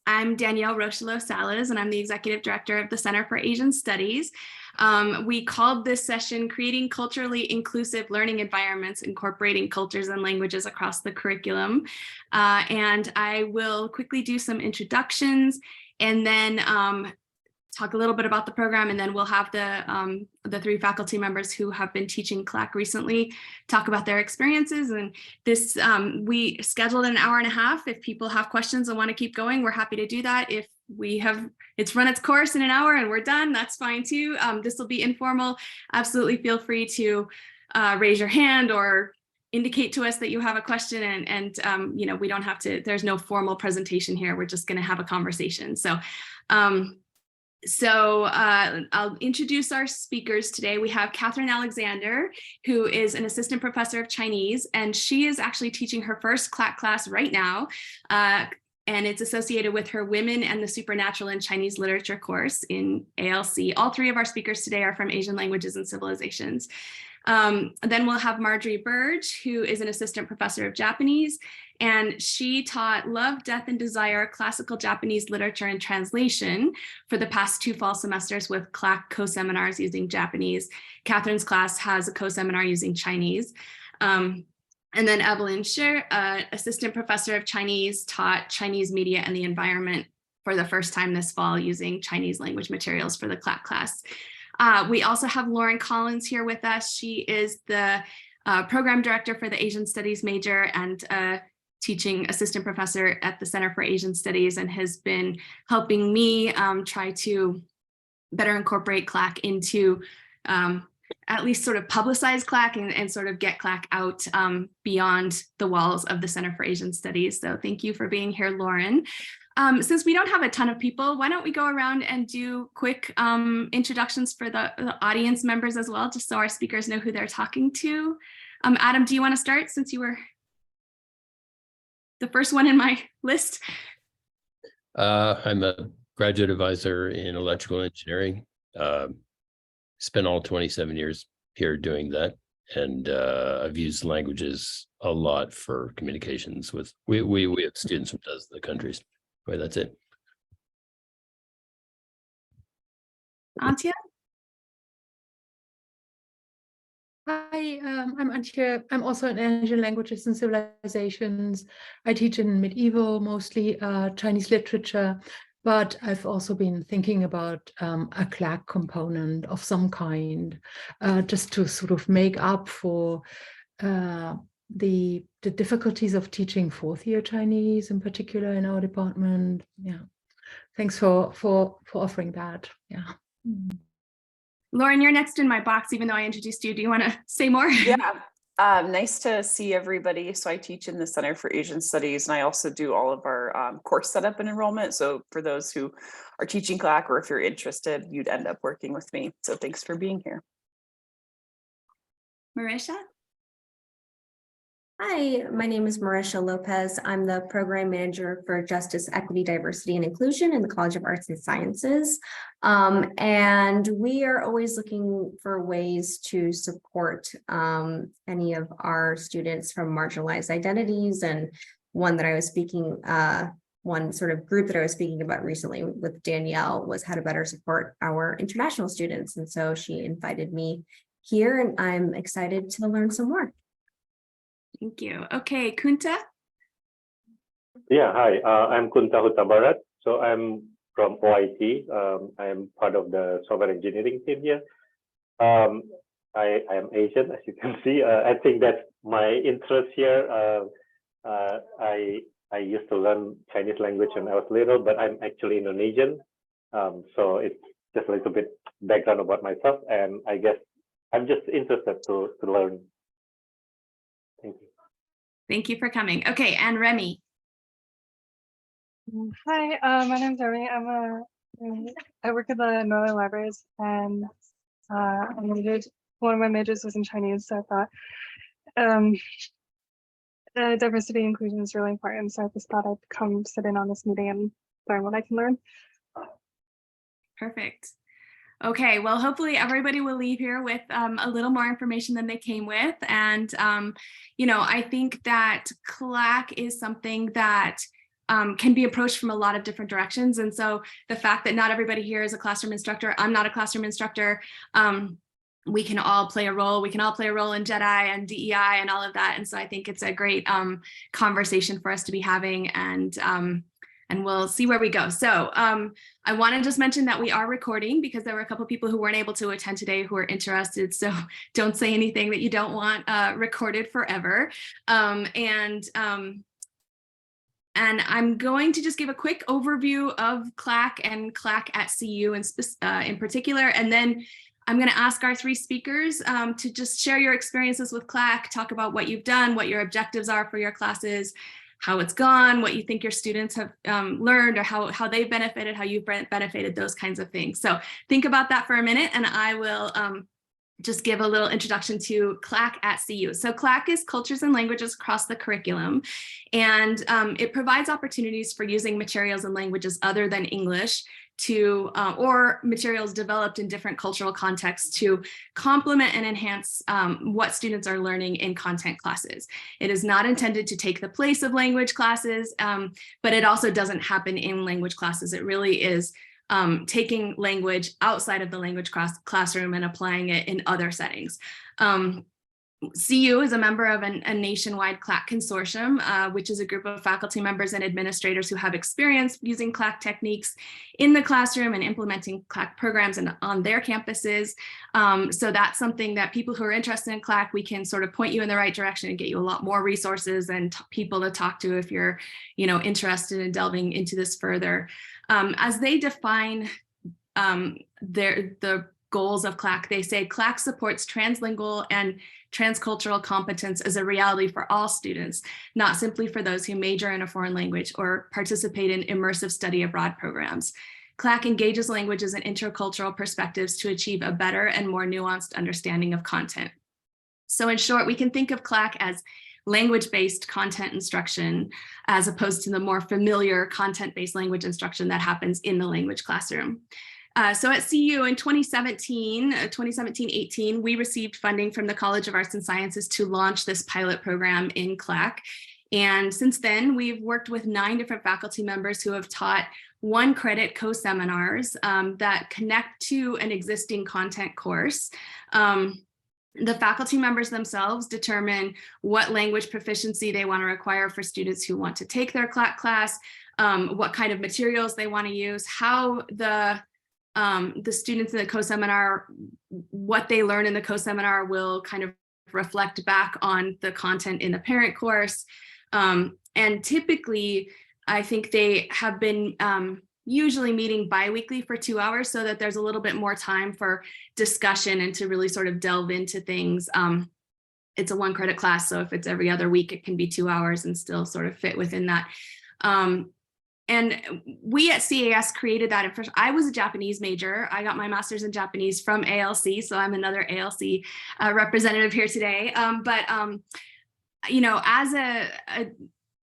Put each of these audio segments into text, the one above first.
I'm Danielle Rocheleau-Salas, and I'm the Executive Director of the Center for Asian Studies. We called this session Creating Culturally Inclusive Learning Environments, Incorporating Cultures and Languages Across the Curriculum. And I will quickly do some introductions and then talk a little bit about the program, and then we'll have the three faculty members who have been teaching CLAC recently talk about their experiences. And this, we scheduled an hour and a half. If people have questions and want to keep going, we're happy to do that. If it's run its course in an hour and we're done, that's fine too. This will be informal. Absolutely feel free to raise your hand or indicate to us that you have a question, and you know, we don't have to, there's no formal presentation here. We're just going to have a conversation. So I'll introduce our speakers today. We have Catherine Alexander, who is an assistant professor of Chinese, and she is actually teaching her first CLAC class right now. And it's associated with her Women and the Supernatural in Chinese Literature course in ALC. All three of our speakers today are from Asian Languages and Civilizations. Then we'll have Marjorie Burge, who is an assistant professor of Japanese, and she taught Love, Death, and Desire, Classical Japanese Literature and Translation for the past 2 fall semesters with CLAC co-seminars using Japanese. Catherine's class has a co-seminar using Chinese. And then Evelyn Scher, assistant professor of Chinese, taught Chinese media and the environment for the first time this fall using Chinese language materials for the CLAC class. We also have Lauren Collins here with us. She is the program director for the Asian Studies major and teaching assistant professor at the Center for Asian Studies, and has been helping me try to better incorporate CLAC into at least sort of publicize CLAC and sort of get CLAC out beyond the walls of the Center for Asian Studies. So thank you for being here, Lauren. Since we don't have a ton of people, why don't we go around and do quick introductions for the audience members as well, just so our speakers know who they're talking to. Adam, do you want to start since you were the first one in my list? I'm a graduate advisor in electrical engineering. Spent all 27 years here doing that. And I've used languages a lot for communications with, we have students from dozens of countries. Well, that's it. Antje? Hi, I'm Antje. I'm also in Asian Languages and Civilizations. I teach in medieval, mostly Chinese literature, but I've also been thinking about a CLAC component of some kind, just to sort of make up for the difficulties of teaching 4th-year Chinese, in particular in our department. Yeah, thanks for offering that. Yeah. Lauren, you're next in my box, even though I introduced you. Do you want to say more? Yeah, nice to see everybody. So I teach in the Center for Asian Studies, and I also do all of our course setup and enrollment. So for those who are teaching CLAC, or if you're interested, you'd end up working with me. So thanks for being here. Marisha? Hi, my name is Marisha Lopez. I'm the program manager for Justice, Equity, Diversity, and Inclusion in the College of Arts and Sciences. And we are always looking for ways to support any of our students from marginalized identities. And one that I was speaking, one sort of group that I was speaking about recently with Danielle was how to better support our international students. And so she invited me here, and I'm excited to learn some more. Thank you. Okay, Kunta? Yeah, hi, I'm Kunta Hutabarat. So I'm from OIT. I'm part of the software engineering team here. I am Asian, as you can see. I think that's my interest here. I used to learn Chinese language when I was little, but I'm actually Indonesian. So it's just a little bit background about myself, and I guess I'm just interested to learn. Thank you. Thank you for coming. Okay, and Remy. Hi, my name's Remy. I work at the Northern Libraries, and one of my majors was in Chinese, so I thought diversity and inclusion is really important. So I just thought I'd come sit in on this meeting and learn what I can learn. Perfect. Okay, well, hopefully everybody will leave here with a little more information than they came with. And, you know, I think that CLAC is something that can be approached from a lot of different directions. And so the fact that not everybody here is a classroom instructor, I'm not a classroom instructor, we can all play a role. We can all play a role in JEDI and DEI and all of that. And so I think it's a great conversation for us to be having, and we'll see where we go. So I want to just mention that we are recording because there were a couple of people who weren't able to attend today who are interested. So don't say anything that you don't want recorded forever. And I'm going to just give a quick overview of CLAC and CLAC at CU in particular, and then I'm going to ask our three speakers to just share your experiences with CLAC, talk about what you've done, what your objectives are for your classes, how it's gone, what you think your students have learned, or how they've benefited, how you've benefited, those kinds of things. So think about that for a minute, and I will just give a little introduction to CLAC at CU. So CLAC is Cultures and Languages Across the Curriculum, and it provides opportunities for using materials and languages other than English to, or materials developed in different cultural contexts to complement and enhance what students are learning in content classes. It is not intended to take the place of language classes, but it also doesn't happen in language classes. It really is taking language outside of the language classroom and applying it in other settings. CU is a member of a nationwide CLAC consortium, which is a group of faculty members and administrators who have experience using CLAC techniques in the classroom and implementing CLAC programs on their campuses. So that's something that people who are interested in CLAC, we can sort of point you in the right direction and get you a lot more resources and people to talk to if you're, interested in delving into this further. As they define the goals of CLAC, they say CLAC supports translingual and transcultural competence as a reality for all students, not simply for those who major in a foreign language or participate in immersive study abroad programs. CLAC engages languages and intercultural perspectives to achieve a better and more nuanced understanding of content. So in short, we can think of CLAC as language-based content instruction, as opposed to the more familiar content-based language instruction that happens in the language classroom. So at CU in 2017-18, we received funding from the College of Arts and Sciences to launch this pilot program in CLAC. And since then, we've worked with 9 different faculty members who have taught 1-credit co-seminars that connect to an existing content course. The faculty members themselves determine what language proficiency they want to require for students who want to take their CLAC class, what kind of materials they want to use, how the students in the co-seminar, what they learn in the co-seminar will kind of reflect back on the content in the parent course. And typically, I think they have been usually meeting bi-weekly for 2 hours so that there's a little bit more time for discussion and to really sort of delve into things. It's a 1-credit class, so if it's every other week, it can be 2 hours and still sort of fit within that. And we at CAS created that. I was a Japanese major. I got my master's in Japanese from ALC, so I'm another ALC representative here today. As a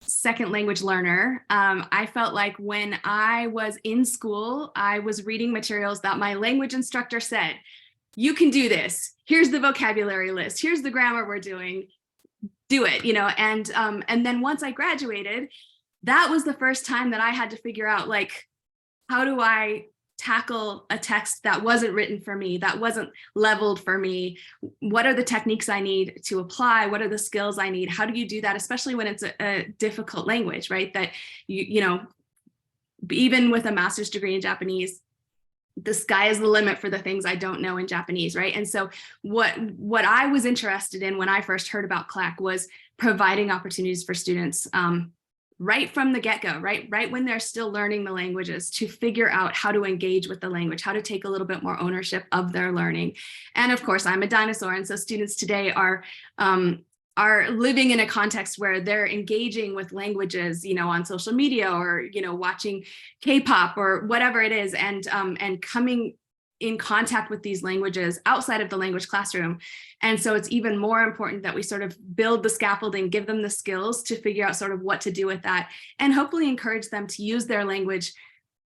second language learner, I felt like when I was in school, I was reading materials that my language instructor said, you can do this. Here's the vocabulary list. Here's the grammar we're doing. Do it, and then once I graduated, that was the first time that I had to figure out, like, how do I tackle a text that wasn't written for me, that wasn't leveled for me? What are the techniques I need to apply? What are the skills I need? How do you do that, especially when it's a difficult language, right? That, even with a master's degree in Japanese, the sky is the limit for the things I don't know in Japanese, right? And so what I was interested in when I first heard about CLAC was providing opportunities for students right from the get-go, right when they're still learning the languages, to figure out how to engage with the language, how to take a little bit more ownership of their learning. And of course, I'm a dinosaur, and so students today are living in a context where they're engaging with languages, on social media, or watching K-pop or whatever it is, and coming in contact with these languages outside of the language classroom. And so it's even more important that we sort of build the scaffolding, give them the skills to figure out sort of what to do with that, and hopefully encourage them to use their language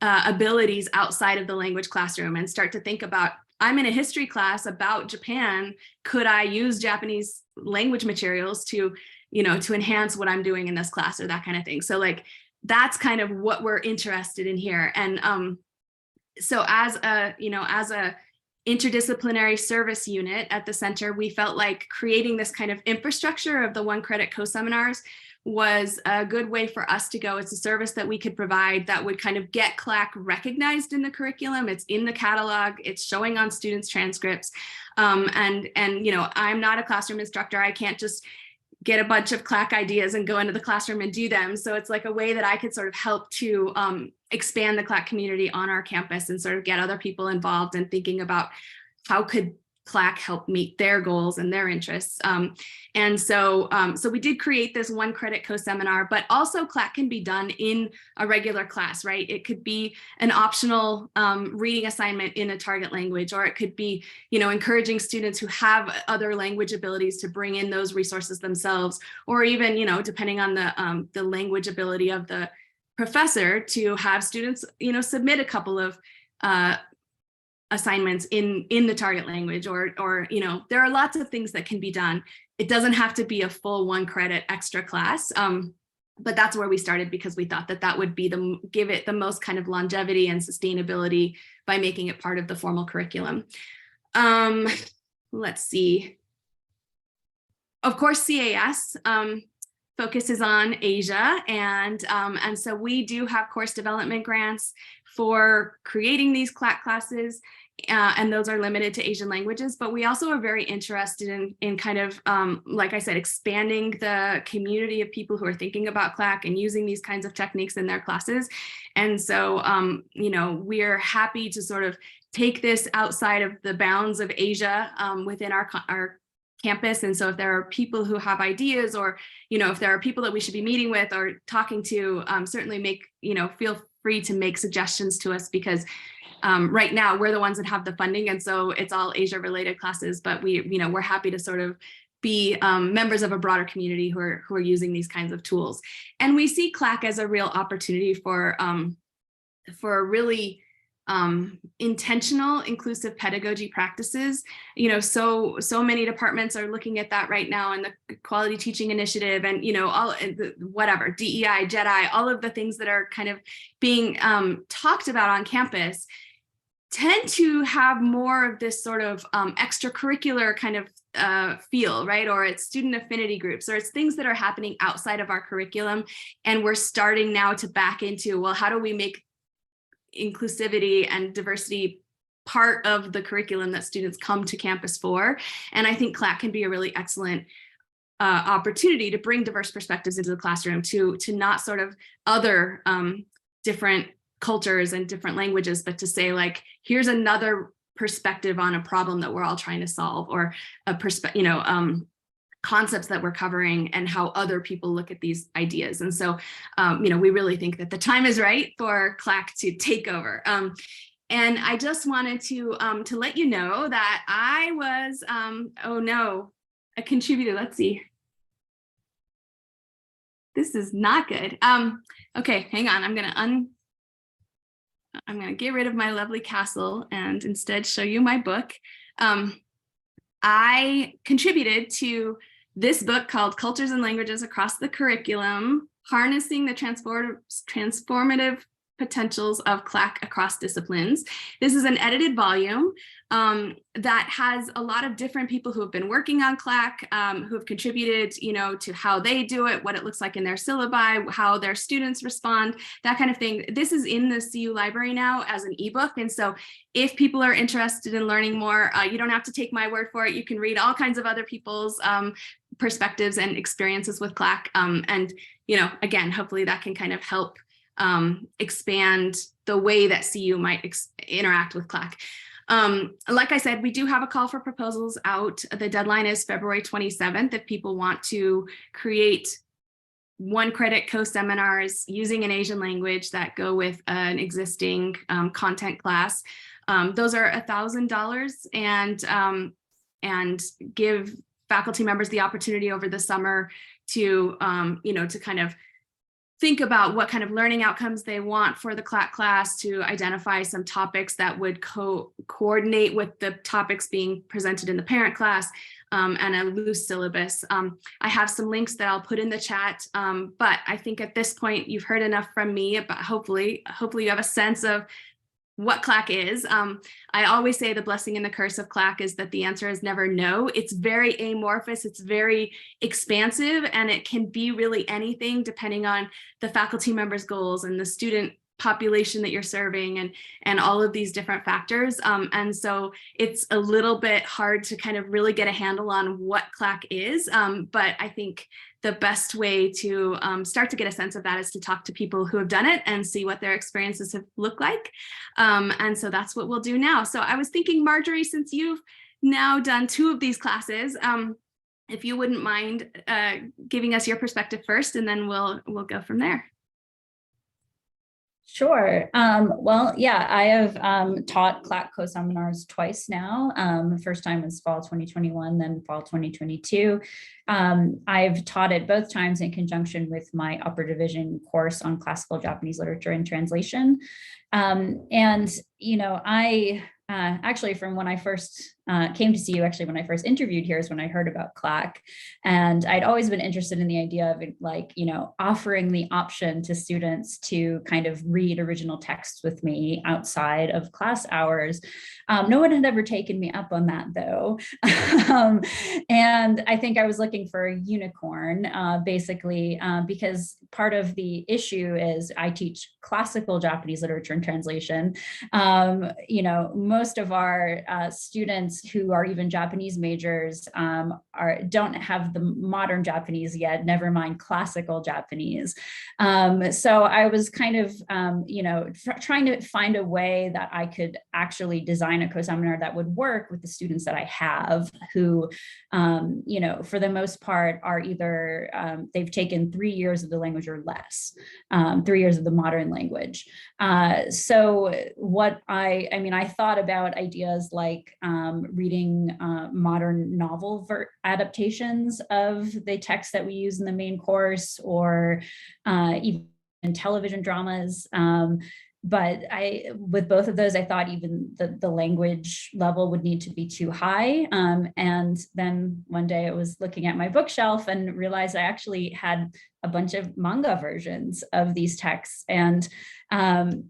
abilities outside of the language classroom and start to think about, I'm in a history class about Japan. Could I use Japanese language materials to, to enhance what I'm doing in this class, or that kind of thing? So like, that's kind of what we're interested in here. And so as a interdisciplinary service unit at the center, we felt like creating this kind of infrastructure of the 1-credit co-seminars was a good way for us to go. It's a service that we could provide that would kind of get CLAC recognized in the curriculum. It's in the catalog, it's showing on students' transcripts. And I'm not a classroom instructor. I can't just get a bunch of CLAC ideas and go into the classroom and do them. So it's like a way that I could sort of help to expand the CLAC community on our campus and sort of get other people involved and thinking about how could CLAC help meet their goals and their interests. So we did create this 1-credit co-seminar, but also CLAC can be done in a regular class, right? It could be an optional reading assignment in a target language, or it could be, encouraging students who have other language abilities to bring in those resources themselves, or even, depending on the language ability of the professor, to have students, submit a couple of assignments in the target language, or there are lots of things that can be done. It doesn't have to be a full 1-credit extra class, but that's where we started because we thought that would be give it the most kind of longevity and sustainability by making it part of the formal curriculum. Let's see. Of course, CAS focuses on Asia, and so we do have course development grants for creating these CLAC classes, and those are limited to Asian languages, but we also are very interested in kind of, like I said, expanding the community of people who are thinking about CLAC and using these kinds of techniques in their classes. And so, we're happy to sort of take this outside of the bounds of Asia within our campus. And so if there are people who have ideas, or, if there are people that we should be meeting with or talking to, certainly feel free to make suggestions to us, because right now we're the ones that have the funding. And so it's all Asia related classes, but we're happy to sort of be members of a broader community who are using these kinds of tools. And we see CLAC as a real opportunity for really intentional inclusive pedagogy practices. So many departments are looking at that right now, and the quality teaching initiative, and all whatever, DEI, JEDI, all of the things that are kind of being talked about on campus tend to have more of this sort of extracurricular kind of feel, right? Or it's student affinity groups, or it's things that are happening outside of our curriculum. And we're starting now to back into, well, how do we make inclusivity and diversity part of the curriculum that students come to campus for? And I think CLAC can be a really excellent opportunity to bring diverse perspectives into the classroom, to not sort of other different cultures and different languages, but to say, like, here's another perspective on a problem that we're all trying to solve, or a concepts that we're covering, and how other people look at these ideas. And so, we really think that the time is right for CLAC to take over. And I just wanted to let you know that I was, a contributor. Let's see. This is not good. Okay, hang on. I'm gonna get rid of my lovely castle and instead show you my book. I contributed to this book called Cultures and Languages Across the Curriculum, Harnessing the Transformative Potentials of CLAC Across Disciplines. This is an edited volume that has a lot of different people who have been working on CLAC, who have contributed, to how they do it, what it looks like in their syllabi, how their students respond, that kind of thing. This is in the CU library now as an ebook. And so if people are interested in learning more, you don't have to take my word for it. You can read all kinds of other people's perspectives and experiences with CLAC. And, again, hopefully that can kind of help expand the way that CU might interact with CLAC. Like I said, we do have a call for proposals out. The deadline is February 27th. If people want to create 1-credit co-seminars using an Asian language that go with an existing content class, those are $1,000 and give faculty members the opportunity over the summer to, to kind of think about what kind of learning outcomes they want for the CLAC class, to identify some topics that would coordinate with the topics being presented in the parent class, and a loose syllabus. I have some links that I'll put in the chat, but I think at this point you've heard enough from me, but hopefully you have a sense of what CLAC is. I always say the blessing and the curse of CLAC is that the answer is never no. It's very amorphous, it's very expansive, and it can be really anything depending on the faculty members' goals and the student population that you're serving, and all of these different factors. And so it's a little bit hard to kind of really get a handle on what CLAC is, but I think the best way to start to get a sense of that is to talk to people who have done it and see what their experiences have looked like. And so that's what we'll do now. So I was thinking, Marjorie, since you've now done 2 of these classes, if you wouldn't mind giving us your perspective first, and then we'll go from there. Sure. Well, yeah, I have taught CLAC co-seminars twice now. First time was fall 2021, then fall 2022. I've taught it both times in conjunction with my upper division course on classical Japanese literature and translation. And, you know, I actually, from when I first came to see you, actually, when I first interviewed here is when I heard about CLAC. And I'd always been interested in the idea of, like, you know, offering the option to students to kind of read original texts with me outside of class hours. No one had ever taken me up on that, though. And I think I was looking for a unicorn, basically, because part of the issue is I teach classical Japanese literature and translation. You know, most of our students who are even Japanese majors don't have the modern Japanese yet, never mind classical Japanese. So I was kind of, you know, trying to find a way that I could actually design a co-seminar that would work with the students that I have, who, you know, for the most part are either, they've taken 3 years of the language or less, 3 years of the modern language. So what I mean, I thought about ideas like reading modern novel adaptations of the text that we use in the main course, or even television dramas. But with both of those, I thought even the language level would need to be too high. And then one day I was looking at my bookshelf and realized I actually had a bunch of manga versions of these texts. And,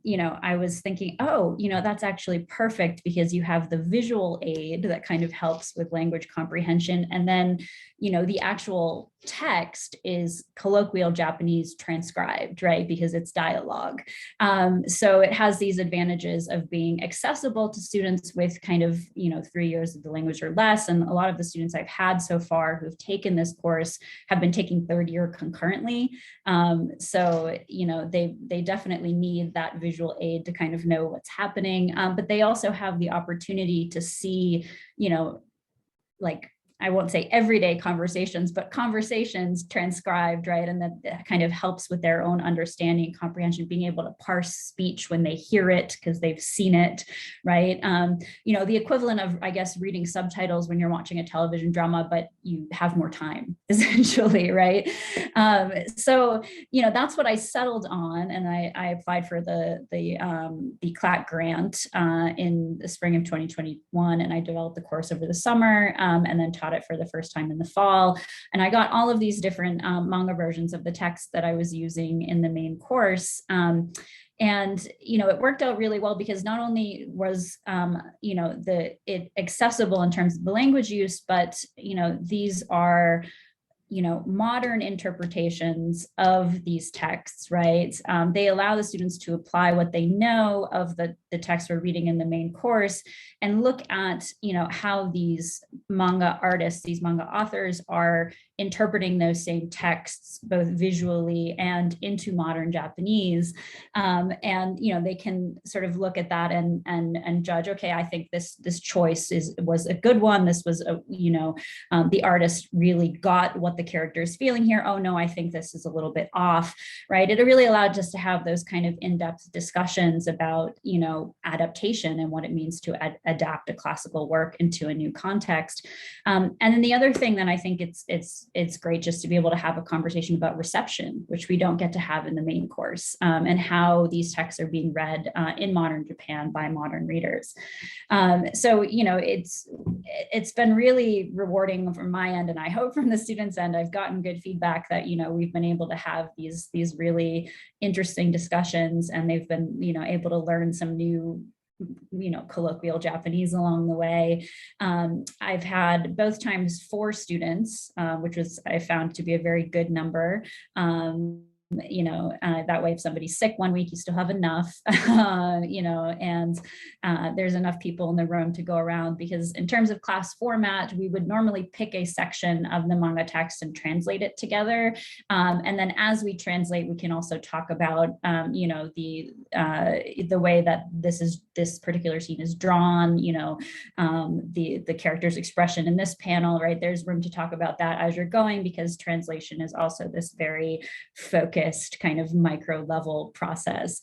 you know, I was thinking, oh, you know, that's actually perfect, because you have the visual aid that kind of helps with language comprehension. And then, you know, the actual text is colloquial Japanese transcribed, right? Because it's dialogue. So it has these advantages of being accessible to students with kind of, you know, 3 years of the language or less. And a lot of the students I've had so far who've taken this course have been taking 3rd year concurrently. So, you know, they definitely need that visual aid to kind of know what's happening. But they also have the opportunity to see, you know, like, I won't say everyday conversations, but conversations transcribed, right? And that kind of helps with their own understanding and comprehension, being able to parse speech when they hear it because they've seen it, right? You know, the equivalent of, I guess, reading subtitles when you're watching a television drama, but you have more time, essentially, right? So, you know, that's what I settled on, and I applied for the CLAC grant in the spring of 2021, and I developed the course over the summer, and then taught it for the first time in the fall. And I got all of these different manga versions of the text that I was using in the main course. And, you know, it worked out really well, because not only was, you know, it accessible in terms of the language use, but, you know, these are, you know, modern interpretations of these texts, right? They allow the students to apply what they know of the text we're reading in the main course, and look at, you know, how these manga artists, these manga authors are interpreting those same texts, both visually and into modern Japanese. And, you know, they can sort of look at that and judge, okay, I think this choice was a good one. This was, you know, the artist really got what the character is feeling here. Oh no, I think this is a little bit off, right? It really allowed us to have those kind of in-depth discussions about, you know, adaptation and what it means to adapt a classical work into a new context. And then the other thing that I think it's great just to be able to have a conversation about reception, which we don't get to have in the main course, and how these texts are being read in modern Japan by modern readers. So, you know, it's been really rewarding from my end, and I hope from the students' end. I've gotten good feedback that, you know, we've been able to have these really interesting discussions, and they've been, you know, able to learn some new, you know, colloquial Japanese along the way. I've had both times 4 students, which was, I found to be a very good number. You know, that way if somebody's sick one week, you still have enough, you know, and there's enough people in the room to go around, because in terms of class format, we would normally pick a section of the manga text and translate it together. And then as we translate, we can also talk about, you know, the way that this particular scene is drawn, you know, the character's expression in this panel, right? There's room to talk about that as you're going, because translation is also this very focused kind of micro level process.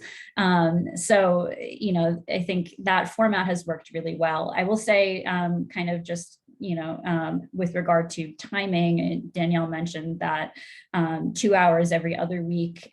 So, you know, I think that format has worked really well. I will say, kind of just, you know, with regard to timing, Danielle mentioned that 2 hours every other week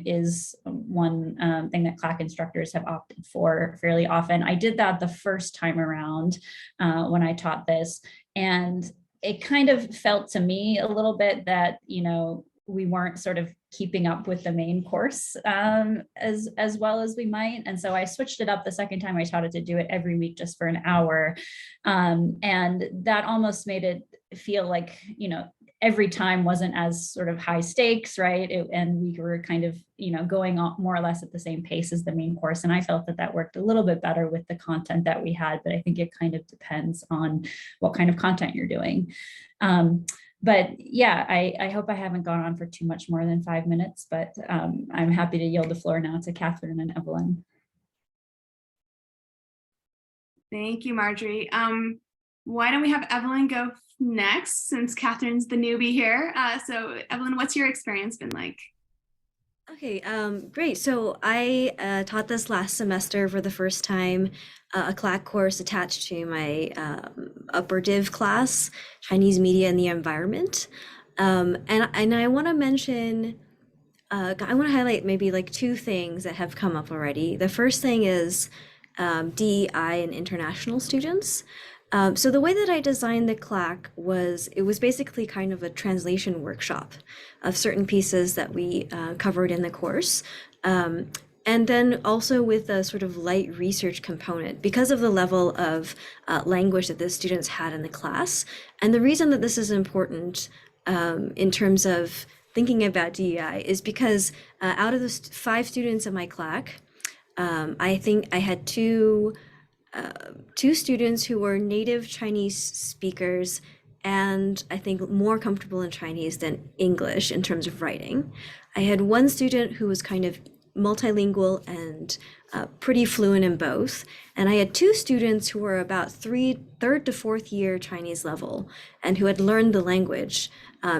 is one thing that CLAC instructors have opted for fairly often. I did that the first time around when I taught this, and it kind of felt to me a little bit that, you know, we weren't sort of keeping up with the main course as well as we might. And so I switched it up the second time I taught it to do it every week just for an hour. And that almost made it feel like, you know, every time wasn't as sort of high stakes, right? And we were kind of, you know, going on more or less at the same pace as the main course. And I felt that that worked a little bit better with the content that we had, but I think it kind of depends on what kind of content you're doing. But yeah, I hope I haven't gone on for too much more than 5 minutes, but I'm happy to yield the floor now to Catherine and Evelyn. Thank you, Marjorie. Why don't we have Evelyn go next, since Catherine's the newbie here. So Evelyn, what's your experience been like? Okay, great. So I taught this last semester for the first time, a CLAC course attached to my upper div class, Chinese Media and the Environment. And I want to mention, I want to highlight maybe like 2 things that have come up already. The first thing is DEI and international students. So the way that I designed the CLAC was, it was basically kind of a translation workshop of certain pieces that we covered in the course. And then also with a sort of light research component because of the level of language that the students had in the class. And the reason that this is important in terms of thinking about DEI is because out of the 5 students in my CLAC, I think I had two students who were native Chinese speakers and I think more comfortable in Chinese than English in terms of writing. I had one student who was kind of multilingual and pretty fluent in both. And I had 2 students who were about third to fourth year Chinese level and who had learned the language.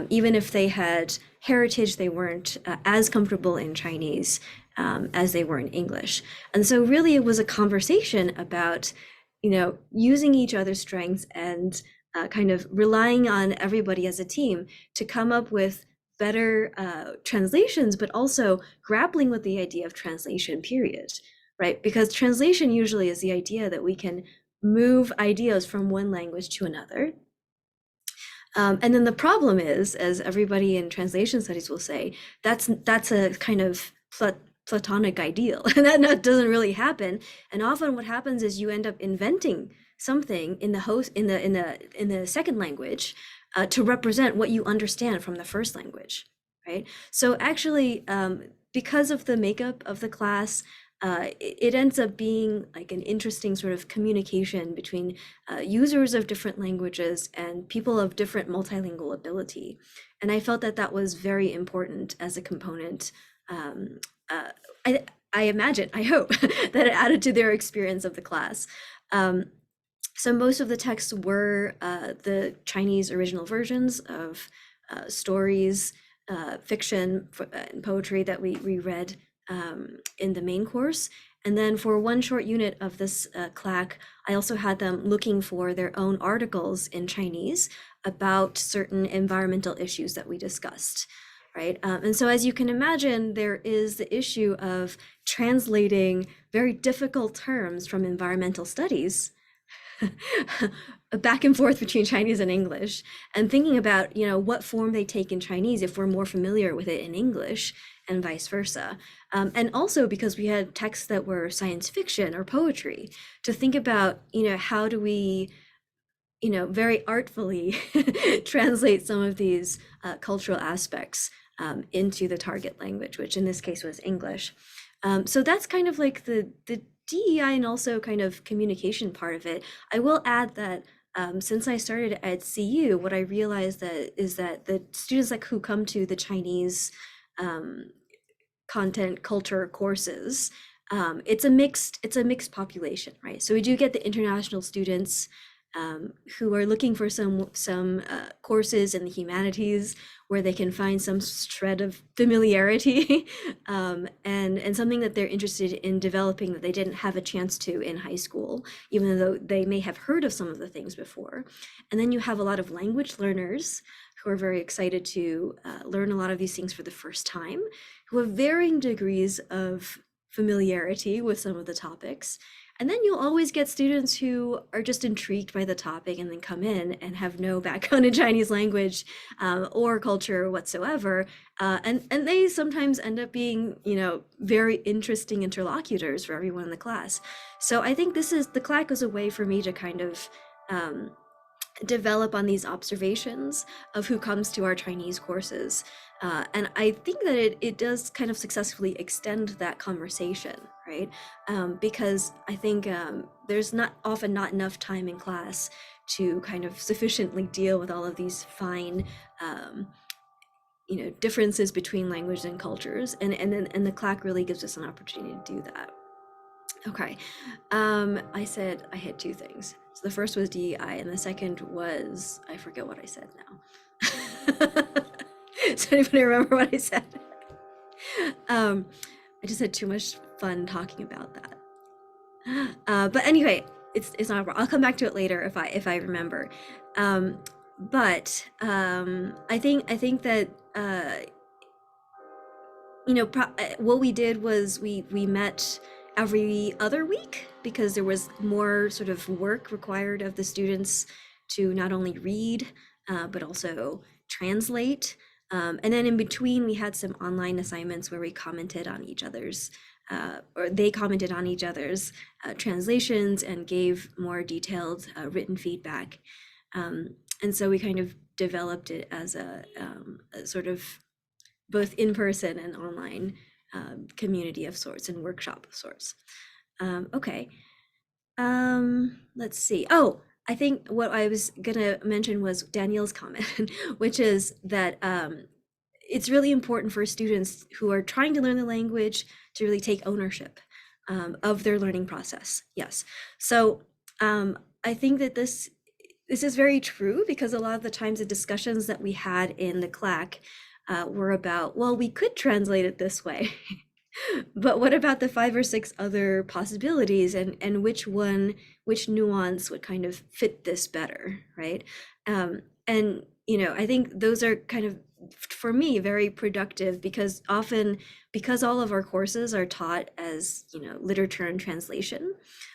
Even if they had heritage, they weren't as comfortable in Chinese as they were in English. And so really it was a conversation about, you know, using each other's strengths and kind of relying on everybody as a team to come up with better translations, but also grappling with the idea of translation, period, right? Because translation usually is the idea that we can move ideas from one language to another. And then the problem is, as everybody in translation studies will say, that's a kind of platonic ideal, and that doesn't really happen. And often what happens is you end up inventing something in the second language to represent what you understand from the first language, right? So actually, because of the makeup of the class, it ends up being like an interesting sort of communication between users of different languages and people of different multilingual ability. And I felt that that was very important as a component. I imagine, I hope, that it added to their experience of the class. So most of the texts were the Chinese original versions of stories, fiction, and poetry that we read in the main course. And then for one short unit of this CLAC, I also had them looking for their own articles in Chinese about certain environmental issues that we discussed, right? And so as you can imagine, there is the issue of translating very difficult terms from environmental studies back and forth between Chinese and English, and thinking about, you know, what form they take in Chinese if we're more familiar with it in English, and vice versa. And also because we had texts that were science fiction or poetry, to think about, you know, how do we, you know, very artfully translate some of these cultural aspects into the target language, which in this case was English. So that's kind of like the DEI and also kind of communication part of it. I will add that since I started at CU, what I realized is that the students like who come to the Chinese content culture courses, it's a mixed population, right? So we do get the international students who are looking for some courses in the humanities where they can find some shred of familiarity and something that they're interested in developing that they didn't have a chance to in high school, even though they may have heard of some of the things before. And then you have a lot of language learners who are very excited to learn a lot of these things for the first time, who have varying degrees of familiarity with some of the topics. And then you'll always get students who are just intrigued by the topic and then come in and have no background in Chinese language or culture whatsoever. And they sometimes end up being, you know, very interesting interlocutors for everyone in the class. So I think the CLAC was a way for me to kind of develop on these observations of who comes to our Chinese courses. And I think that it does kind of successfully extend that conversation, right? Because I think there's not enough time in class to kind of sufficiently deal with all of these fine you know, differences between language and cultures. And the CLAC really gives us an opportunity to do that. Okay, I said I had two things. So the first was DEI, and the second was, I forget what I said now. Does anybody remember what I said? I just had too much fun talking about that. But anyway, it's not a problem. I'll come back to it later if I remember. But I think that you know, what we did was we met every other week because there was more sort of work required of the students to not only read but also translate. And then in between we had some online assignments where we commented on each other's or they commented on each other's translations and gave more detailed written feedback. And so we kind of developed it as a sort of both in-person and online community of sorts and workshop of sorts. Okay, let's see. Oh, I think what I was gonna mention was Danielle's comment, which is that it's really important for students who are trying to learn the language to really take ownership of their learning process. Yes, so I think that this is very true because a lot of the times the discussions that we had in the CLAC were about, well, we could translate it this way, but what about the 5 or 6 other possibilities and which nuance would kind of fit this better, right? And, you know, I think those are kind of, for me, very productive because often, because all of our courses are taught as, you know, literature and translation,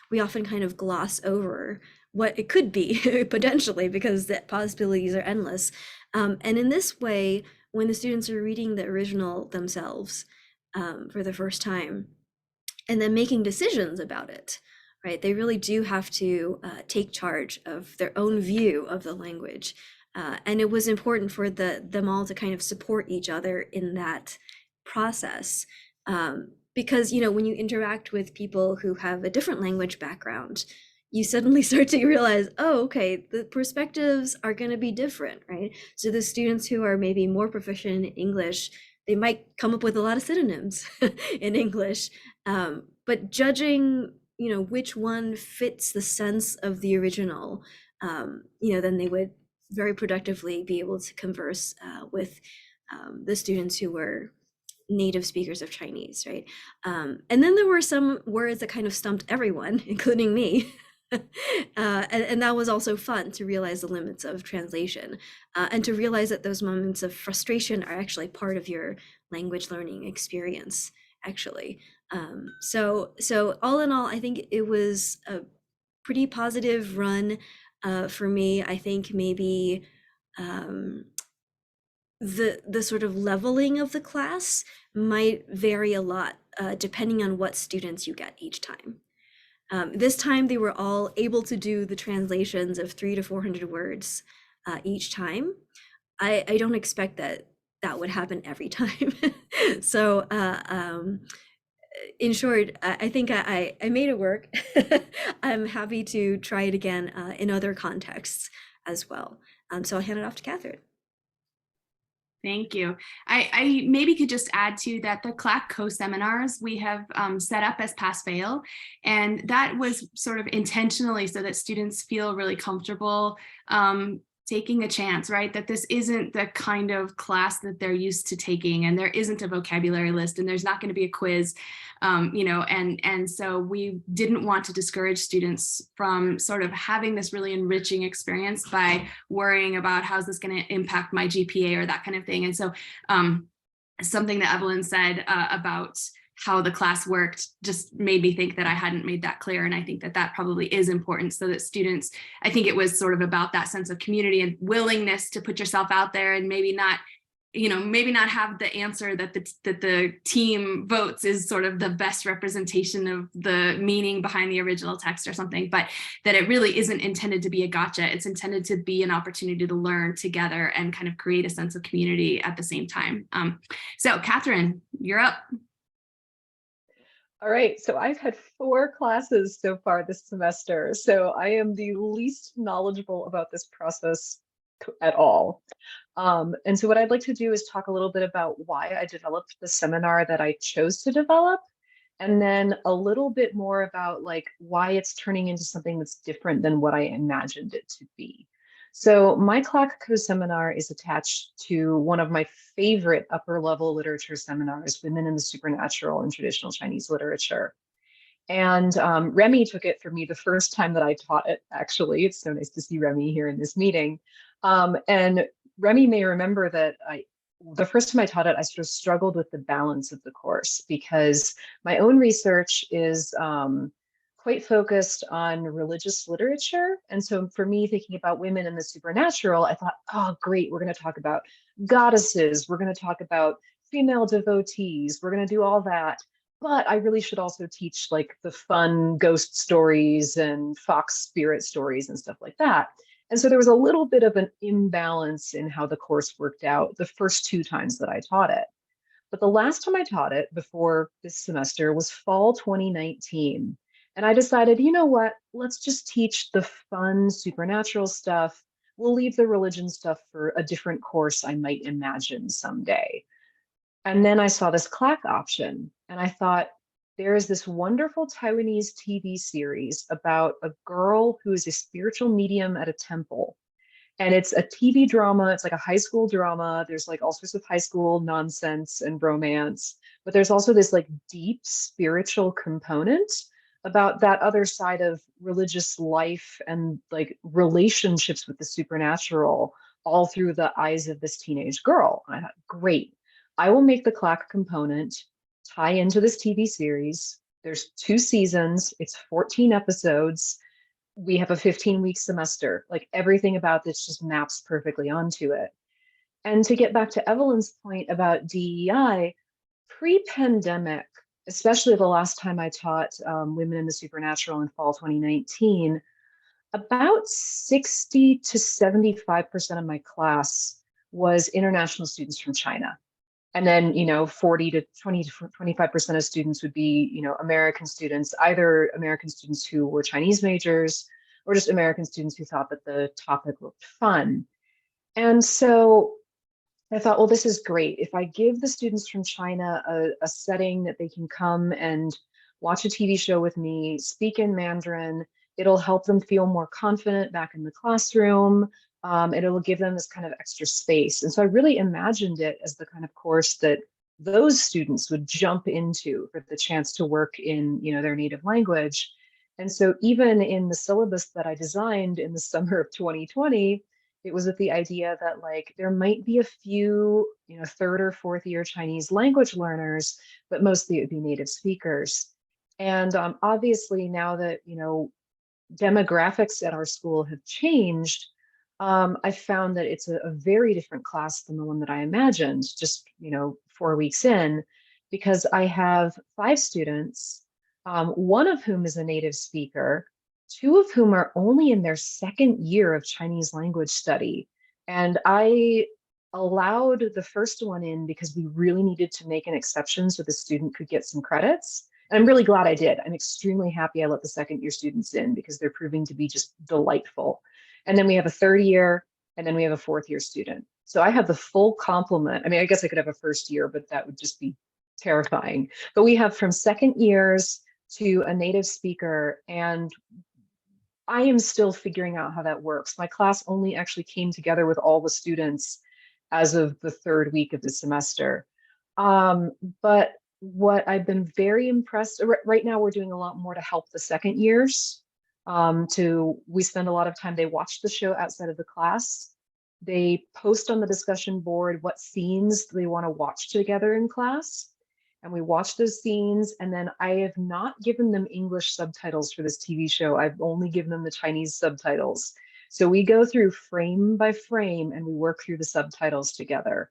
we often kind of gloss over what it could be potentially because the possibilities are endless. And in this way, when the students are reading the original themselves for the first time and then making decisions about it, right? They really do have to take charge of their own view of the language. And it was important for them all to kind of support each other in that process. Because, you know, when you interact with people who have a different language background, you suddenly start to realize, oh, okay, the perspectives are going to be different, right? So the students who are maybe more proficient in English, they might come up with a lot of synonyms in English, but judging, you know, which one fits the sense of the original, you know, then they would very productively be able to converse with the students who were native speakers of Chinese, right? And then there were some words that kind of stumped everyone, including me. And that was also fun to realize the limits of translation and to realize that those moments of frustration are actually part of your language learning experience, actually. So all in all, I think it was a pretty positive run for me. I think maybe the sort of leveling of the class might vary a lot depending on what students you get each time. This time they were all able to do the translations of 300 to 400 words each time. I don't expect that would happen every time. So in short, I think I made it work. I'm happy to try it again in other contexts as well. So I'll hand it off to Catherine. Thank you. I maybe could just add to that the CLAC co-seminars we have set up as pass-fail, and that was sort of intentionally so that students feel really comfortable taking a chance, right? That this isn't the kind of class that they're used to taking, and there isn't a vocabulary list, and there's not going to be a quiz, and so we didn't want to discourage students from sort of having this really enriching experience by worrying about how's this going to impact my GPA or that kind of thing. And so something that Evelyn said about how the class worked just made me think that I hadn't made that clear. And I think that that probably is important so that students, I think it was sort of about that sense of community and willingness to put yourself out there and maybe not have the answer that the team votes is sort of the best representation of the meaning behind the original text or something, but that it really isn't intended to be a gotcha. It's intended to be an opportunity to learn together and kind of create a sense of community at the same time. So Catherine, you're up. All right, so I've had 4 classes so far this semester, so I am the least knowledgeable about this process at all. And so what I'd like to do is talk a little bit about why I developed the seminar that I chose to develop, and then a little bit more about like why it's turning into something that's different than what I imagined it to be. So my CLAC co-seminar is attached to one of my favorite upper level literature seminars, Women in the Supernatural and Traditional Chinese Literature. And Remy took it for me the first time that I taught it, actually. It's so nice to see Remy here in this meeting. And Remy may remember that the first time I taught it, I sort of struggled with the balance of the course because my own research is quite focused on religious literature. And so for me, thinking about women in the supernatural, I thought, oh, great, we're going to talk about goddesses. We're going to talk about female devotees. We're going to do all that. But I really should also teach like the fun ghost stories and fox spirit stories and stuff like that. And so there was a little bit of an imbalance in how the course worked out the first 2 times that I taught it. But the last time I taught it before this semester was fall 2019. And I decided, you know what, let's just teach the fun supernatural stuff. We'll leave the religion stuff for a different course I might imagine someday. And then I saw this CLAC option and I thought, there is this wonderful Taiwanese TV series about a girl who is a spiritual medium at a temple. And it's a TV drama. It's like a high school drama. There's like all sorts of high school nonsense and romance, but there's also this like deep spiritual component about that other side of religious life and like relationships with the supernatural all through the eyes of this teenage girl. And I thought, great, I will make the CLAC component tie into this TV series. There's 2 seasons, it's 14 episodes. We have a 15-week semester. Like everything about this just maps perfectly onto it. And to get back to Evelyn's point about DEI, pre-pandemic, especially the last time I taught Women in the Supernatural in fall 2019, about 60 to 75% of my class was international students from China. And then, 40 to 20 to 25% of students would be, American students, either American students who were Chinese majors or just American students who thought that the topic looked fun. And so I thought, well, this is great. If I give the students from China a setting that they can come and watch a TV show with me, speak in Mandarin, it'll help them feel more confident back in the classroom. and it'll give them this kind of extra space. And so I really imagined it as the kind of course that those students would jump into for the chance to work in, their native language. And so even in the syllabus that I designed in the summer of 2020, it was with the idea that like there might be a few, third or fourth year Chinese language learners, but mostly it would be native speakers. And obviously now that, demographics at our school have changed, I found that it's a very different class than the one that I imagined just, 4 weeks in, because I have 5 students, one of whom is a native speaker, 2 of whom are only in their 2nd year of Chinese language study. And I allowed the first one in because we really needed to make an exception so the student could get some credits. And I'm really glad I did. I'm extremely happy I let the 2nd year students in because they're proving to be just delightful. And then we have a 3rd year, and then we have a 4th year student. So I have the full complement. I mean, I guess I could have a 1st year, but that would just be terrifying. But we have from 2nd years to a native speaker, and I am still figuring out how that works. My class only actually came together with all the students as of the 3rd week of the semester. But what I've been very impressed, right now we're doing a lot more to help the 2nd years. We spend a lot of time, they watch the show outside of the class. They post on the discussion board what scenes they want to watch together in class. And we watch those scenes, and then I have not given them English subtitles for this TV show. I've only given them the Chinese subtitles. So we go through frame by frame and we work through the subtitles together.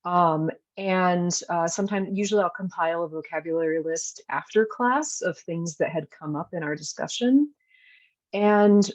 Sometimes, usually I'll compile a vocabulary list after class of things that had come up in our discussion. And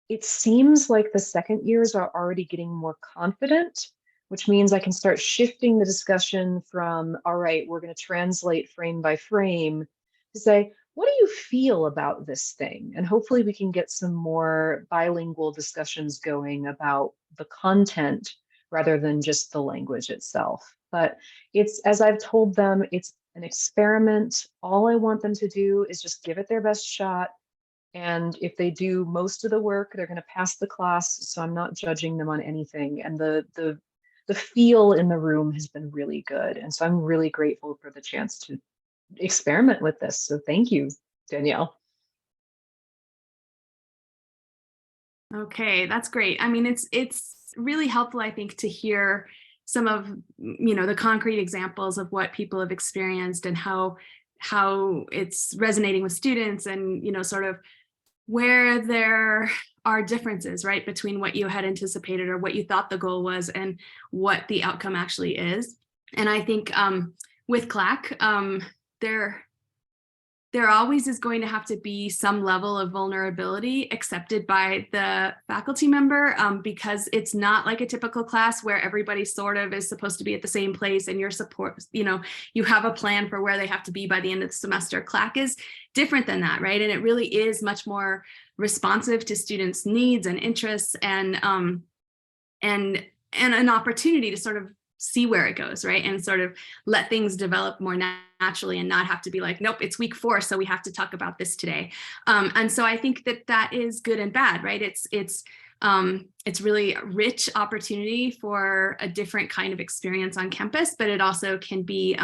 it seems like the 2nd years are already getting more confident, which means I can start shifting the discussion from, all right, we're going to translate frame by frame, to say, what do you feel about this thing? And hopefully we can get some more bilingual discussions going about the content rather than just the language itself. But it's, as I've told them, it's an experiment. All I want them to do is just give it their best shot. And if they do most of the work, they're going to pass the class. So I'm not judging them on anything. And the feel in the room has been really good. And so I'm really grateful for the chance to experiment with this. So thank you, Danielle. Okay, that's great. I mean, it's really helpful, I think, to hear some of, the concrete examples of what people have experienced and how it's resonating with students, and, sort of where there are differences, right, between what you had anticipated or what you thought the goal was and what the outcome actually is. And I think with CLAC, there always is going to have to be some level of vulnerability accepted by the faculty member, because it's not like a typical class where everybody sort of is supposed to be at the same place and your support, you have a plan for where they have to be by the end of the semester. CLAC is different than that, right? And it really is much more responsive to students' needs and interests, and an opportunity to sort of see where it goes, right? And sort of let things develop more naturally and not have to be like, nope, it's week 4, so we have to talk about this today. And so I think that is good and bad, right? It's really a rich opportunity for a different kind of experience on campus, but it also can be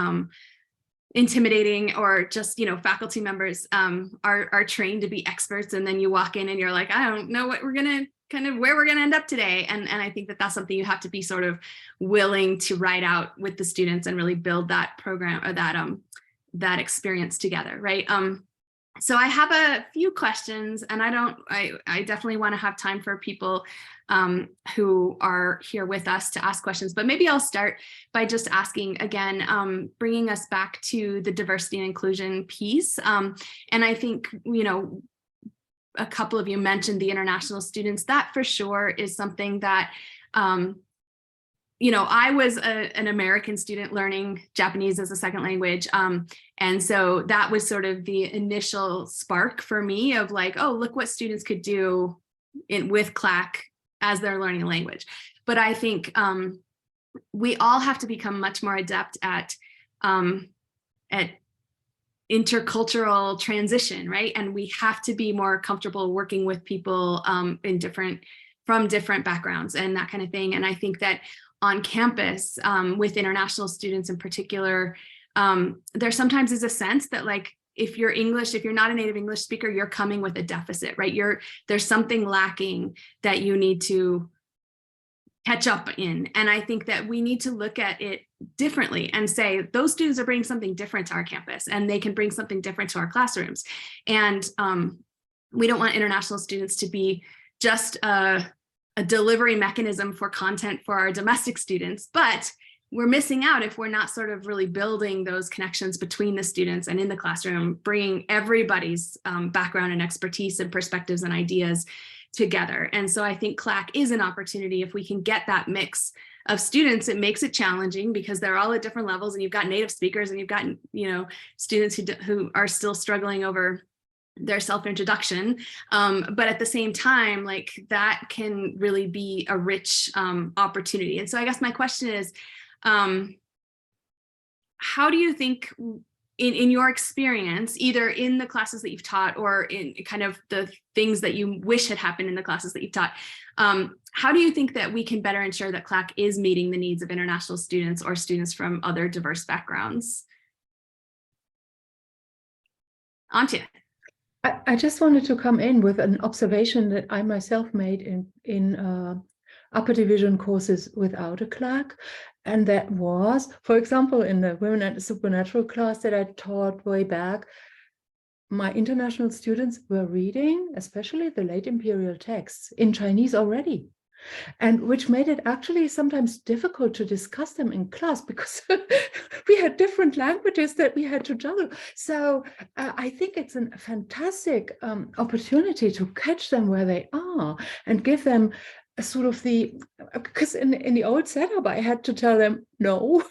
intimidating, or just, faculty members are trained to be experts, and then you walk in and you're like, I don't know what where we're going to end up today. And I think that that's something you have to be sort of willing to write out with the students and really build that program, or that experience together, right? So I have a few questions, and I definitely want to have time for people who are here with us to ask questions, but maybe I'll start by just asking again, bringing us back to the diversity and inclusion piece. And I think, a couple of you mentioned the international students. That for sure is something that, I was an American student learning Japanese as a second language. And so that was sort of the initial spark for me of like, oh, look what students could do with CLAC as they're learning a language. But I think we all have to become much more adept at intercultural transition, right? And we have to be more comfortable working with people in different from different backgrounds and that kind of thing. And I think that on campus, with international students in particular, there sometimes is a sense that like, if you're not a native English speaker, you're coming with a deficit, right? There's something lacking that you need to catch up in. And I think that we need to look at it differently and say, those students are bringing something different to our campus and they can bring something different to our classrooms. And we don't want international students to be just a delivery mechanism for content for our domestic students, but we're missing out if we're not sort of really building those connections between the students and in the classroom, bringing everybody's background and expertise and perspectives and ideas together. And so I think CLAC is an opportunity. If we can get that mix of students, it makes it challenging because they're all at different levels, and you've got native speakers and you've got, students who are still struggling over their self-introduction. But at the same time, like that can really be a rich opportunity. And so I guess my question is, how do you think in your experience, either in the classes that you've taught or in kind of the things that you wish had happened in the classes that you've taught, how do you think that we can better ensure that CLAC is meeting the needs of international students or students from other diverse backgrounds? Antje. I just wanted to come in with an observation that I myself made in upper division courses without a CLAC. And that was, for example, in the Women and the Supernatural class that I taught way back, my international students were reading, especially the late imperial texts, in Chinese already. And which made it actually sometimes difficult to discuss them in class because we had different languages that we had to juggle. So I think it's a fantastic opportunity to catch them where they are and give them a sort of because in the old setup, I had to tell them, no,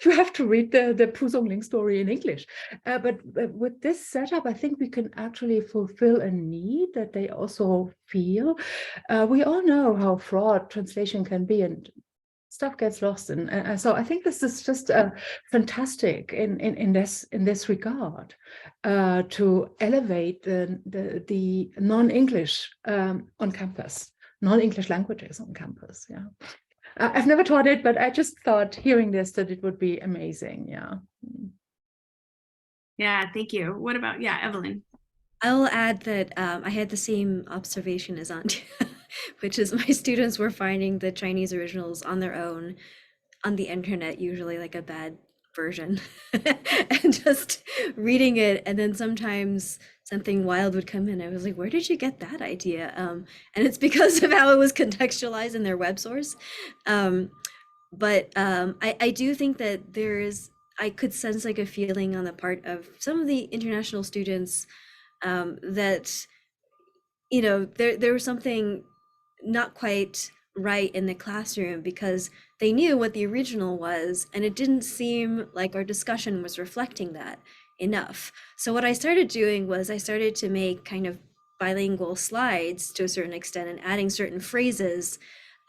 you have to read the Pusongling story in English. But with this setup, I think we can actually fulfill a need that they also feel. We all know how fraught translation can be and stuff gets lost. And so I think this is just fantastic in this regard to elevate the non-English on campus. Non-English languages on campus. Yeah, I've never taught it, but I just thought hearing this that it would be amazing. Yeah, thank you. What about, Evelyn? I will add that I had the same observation as Antje, which is my students were finding the Chinese originals on their own on the internet, usually like a bad version, and just reading it, and then sometimes something wild would come in. I was like, where did you get that idea? And it's because of how it was contextualized in their web source. But I do think that I could sense like a feeling on the part of some of the international students that, there was something not quite right in the classroom because they knew what the original was, and it didn't seem like our discussion was reflecting that enough. So what I started doing was I started to make kind of bilingual slides to a certain extent and adding certain phrases,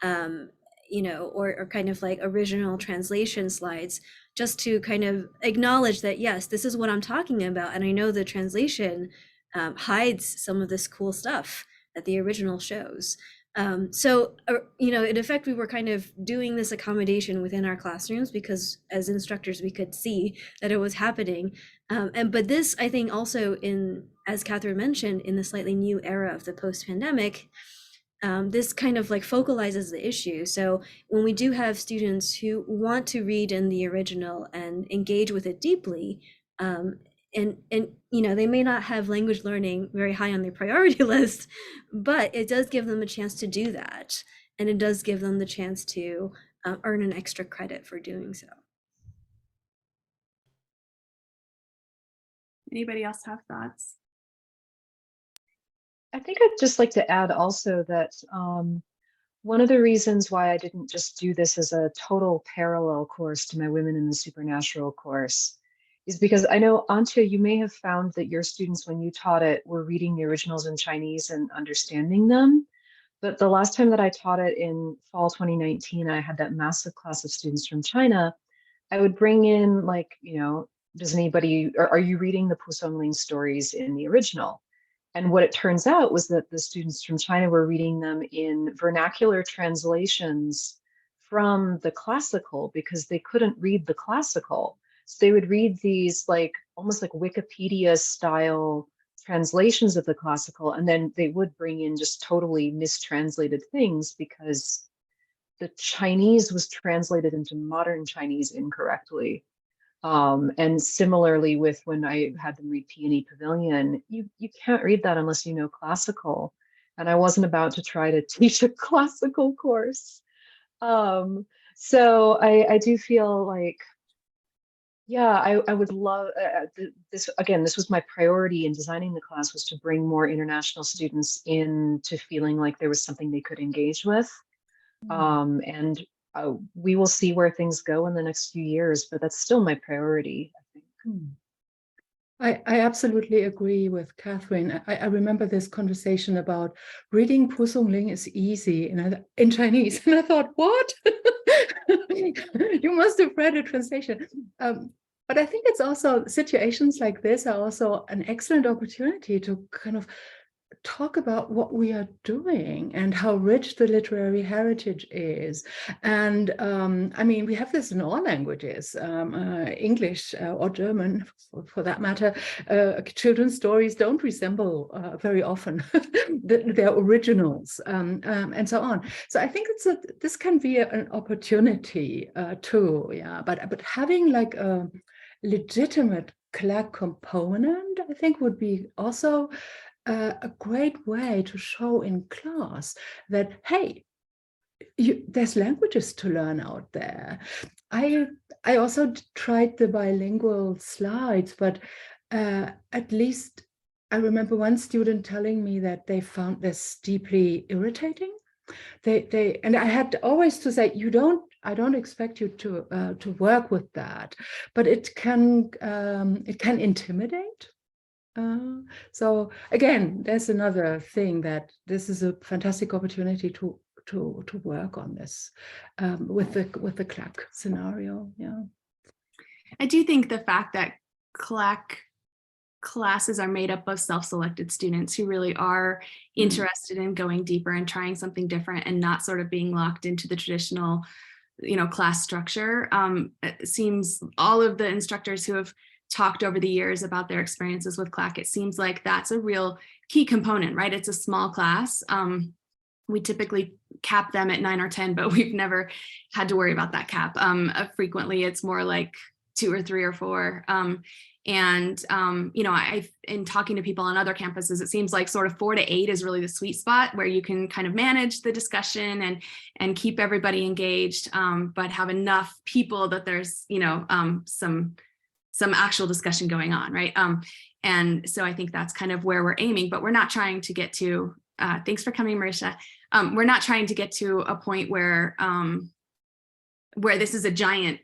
or kind of like original translation slides, just to kind of acknowledge that, yes, this is what I'm talking about. And I know the translation hides some of this cool stuff that the original shows. So, in effect, we were kind of doing this accommodation within our classrooms because as instructors, we could see that it was happening. But this, I think also as Catherine mentioned, in the slightly new era of the post-pandemic, this kind of like focalizes the issue. So when we do have students who want to read in the original and engage with it deeply, and they may not have language learning very high on their priority list, but it does give them a chance to do that, and it does give them the chance to earn an extra credit for doing so. Anybody else have thoughts? I think I'd just like to add also that one of the reasons why I didn't just do this as a total parallel course to my Women in the Supernatural course is because I know, Antje, you may have found that your students, when you taught it, were reading the originals in Chinese and understanding them. But the last time that I taught it in fall 2019, I had that massive class of students from China. I would bring in does anybody, are you reading the Pusongling stories in the original? And what it turns out was that the students from China were reading them in vernacular translations from the classical because they couldn't read the classical. So they would read these like almost like Wikipedia style translations of the classical, and then they would bring in just totally mistranslated things because the Chinese was translated into modern Chinese incorrectly. And similarly with when I had them read Peony Pavilion, you can't read that unless you know classical. And I wasn't about to try to teach a classical course. So I do feel like, yeah, I would love this. Again, this was my priority in designing the class, was to bring more international students into feeling like there was something they could engage with. And we will see where things go in the next few years, but that's still my priority, I think. I absolutely agree with Catherine. I remember this conversation about reading Pusong Ling is easy in Chinese. And I thought, what? You must have read a translation. But I think it's also situations like this are also an excellent opportunity to kind of talk about what we are doing and how rich the literary heritage is. And I mean, we have this in all languages, English or German for that matter. Children's stories don't resemble very often their originals and so on. So I think this can be an opportunity too, yeah. But having like a legitimate CLAC component, I think would be also a great way to show in class that, hey, there's languages to learn out there. I also tried the bilingual slides, but at least I remember one student telling me that they found this deeply irritating. And I had always to say, I don't expect you to work with that, but it can intimidate. So again, there's another thing that this is a fantastic opportunity to work on this with the CLAC scenario. Yeah, I do think the fact that CLAC classes are made up of self-selected students who really are interested in going deeper and trying something different and not sort of being locked into the traditional, class structure. It seems all of the instructors who have talked over the years about their experiences with CLAC, it seems like that's a real key component, right? It's a small class. We typically cap them at 9 or 10, but we've never had to worry about that cap. Frequently, it's more like 2 or 3 or 4. In talking to people on other campuses, it seems like sort of 4 to 8 is really the sweet spot where you can kind of manage the discussion and keep everybody engaged, but have enough people that there's, some actual discussion going on, right? And so I think that's kind of where we're aiming, but we're not trying to get to, thanks for coming, Marisha. We're not trying to get to a point where this is a giant,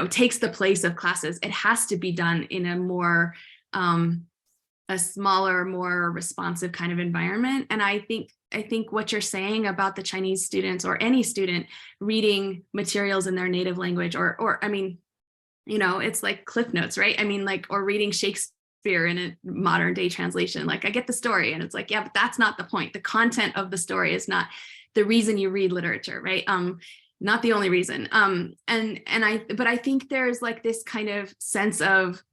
takes the place of classes. It has to be done in a more, a smaller, more responsive kind of environment. And I think what you're saying about the Chinese students or any student reading materials in their native language, or I mean, it's like Cliff Notes, right? I mean, like, or reading Shakespeare in a modern day translation. Like, I get the story, and it's like, yeah, but that's not the point. The content of the story is not the reason you read literature, right? Not the only reason. But I think there's like this kind of sense of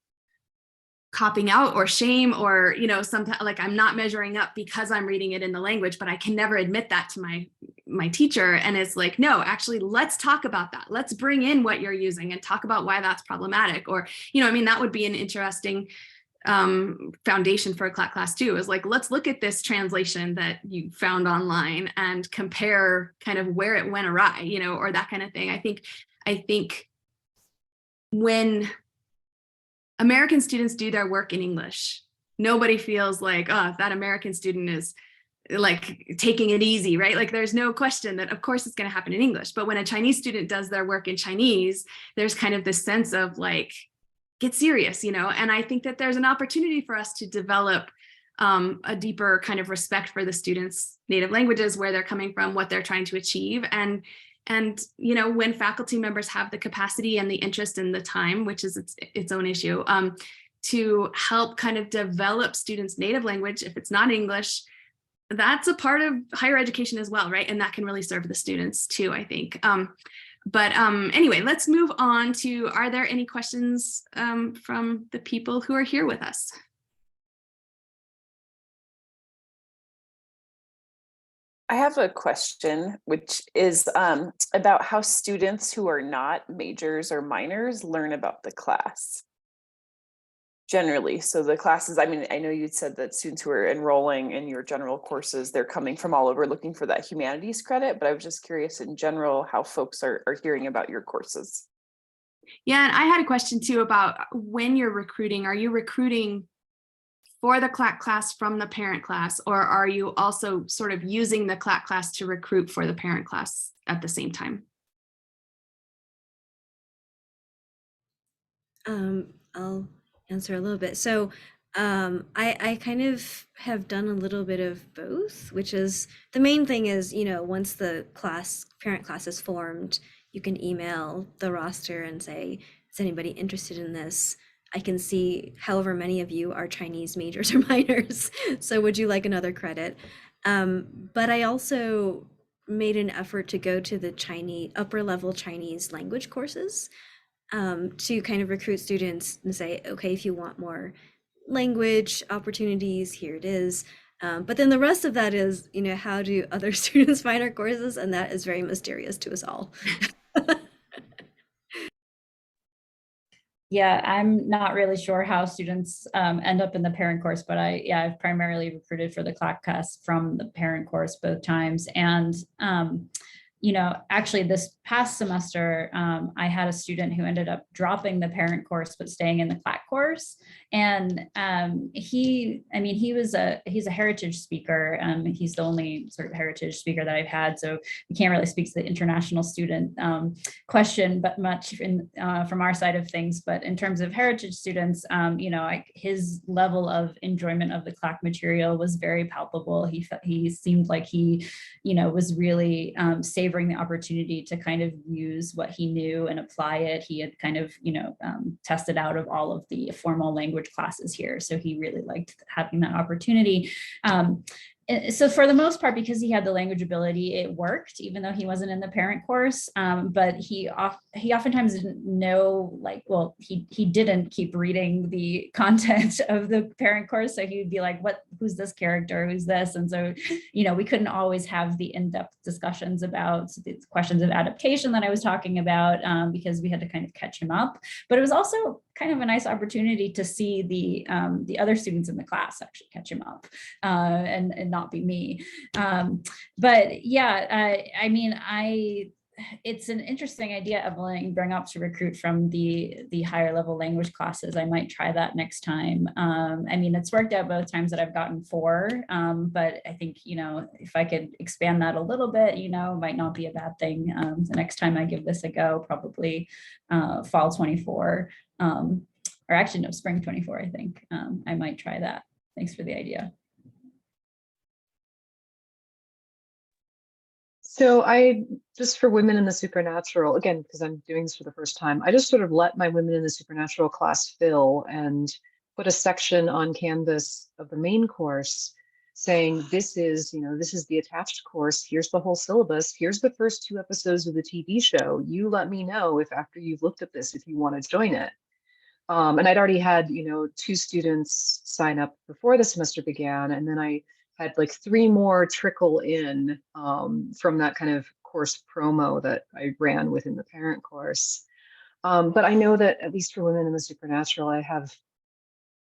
copping out or shame, or sometimes like I'm not measuring up because I'm reading it in the language, but I can never admit that to my teacher. And it's like, no, actually, let's talk about that. Let's bring in what you're using and talk about why that's problematic. Or, that would be an interesting foundation for a CLAC class too, is like, let's look at this translation that you found online and compare kind of where it went awry, or that kind of thing. I think when American students do their work in English, nobody feels like, oh, that American student is like taking it easy, right? Like, there's no question that of course it's going to happen in English. But when a Chinese student does their work in Chinese, there's kind of this sense of like, get serious, and I think that there's an opportunity for us to develop a deeper kind of respect for the students' native languages, where they're coming from, what they're trying to achieve. And when faculty members have the capacity and the interest and the time, which is its own issue, to help kind of develop students' native language, if it's not English, that's a part of higher education as well, right? And that can really serve the students too, I think. Anyway, let's move on to, are there any questions from the people who are here with us? I have a question, which is about how students who are not majors or minors learn about the class generally. So the classes, I mean, I know you'd said that students who are enrolling in your general courses, they're coming from all over looking for that humanities credit, but I was just curious in general how folks are hearing about your courses. Yeah, and I had a question too about when you're recruiting. Are you recruiting for the CLAC class from the parent class, or are you also sort of using the CLAC class to recruit for the parent class at the same time? I'll answer a little bit. So I kind of have done a little bit of both, which is the main thing is, you know, once the parent class is formed, you can email the roster and say, is anybody interested in this? I can see however many of you are Chinese majors or minors. So would you like another credit? But I also made an effort to go to the upper level Chinese language courses to kind of recruit students and say, okay, if you want more language opportunities, here it is. But then the rest of that is, you know, how do other students find our courses? And that is very mysterious to us all. Yeah, I'm not really sure how students end up in the parent course, but I've primarily recruited for the CLAC class from the parent course both times. And you know, actually this past semester, I had a student who ended up dropping the parent course, but staying in the CLAC course. And he's a heritage speaker. He's the only sort of heritage speaker that I've had. So we can't really speak to the international student question, but much from our side of things. But in terms of heritage students, you know, his level of enjoyment of the CLAC material was very palpable. He seemed like he, you know, was really savoring the opportunity to kind of use what he knew and apply it. He had kind of, you know, tested out of all of the formal language classes here. So he really liked having that opportunity. So for the most part, because he had the language ability, it worked, even though he wasn't in the parent course. But he oftentimes didn't know, like, well, he didn't keep reading the content of the parent course. So he would be like, who's this character? Who's this? And so, you know, we couldn't always have the in-depth discussions about the questions of adaptation that I was talking about because we had to kind of catch him up. But it was also kind of a nice opportunity to see the other students in the class actually catch him up and not be me. But yeah, I mean, it's an interesting idea, Evelyn, you bring up to recruit from the higher level language classes. I might try that next time. I mean, it's worked out both times that I've gotten 4, but I think, you know, if I could expand that a little bit, you know, might not be a bad thing. The next time I give this a go, probably fall 24, or actually no, spring 24, I think. I might try that. Thanks for the idea. So I, just for Women in the Supernatural, again, because I'm doing this for the first time, I just sort of let my Women in the Supernatural class fill and put a section on Canvas of the main course saying, this is, you know, this is the attached course, here's the whole syllabus, here's the first 2 episodes of the TV show. You let me know if after you've looked at this, if you want to join it. And I'd already had, you know, 2 students sign up before the semester began, and then I had like 3 more trickle in from that kind of course promo that I ran within the parent course. But I know that at least for Women in the Supernatural, I have,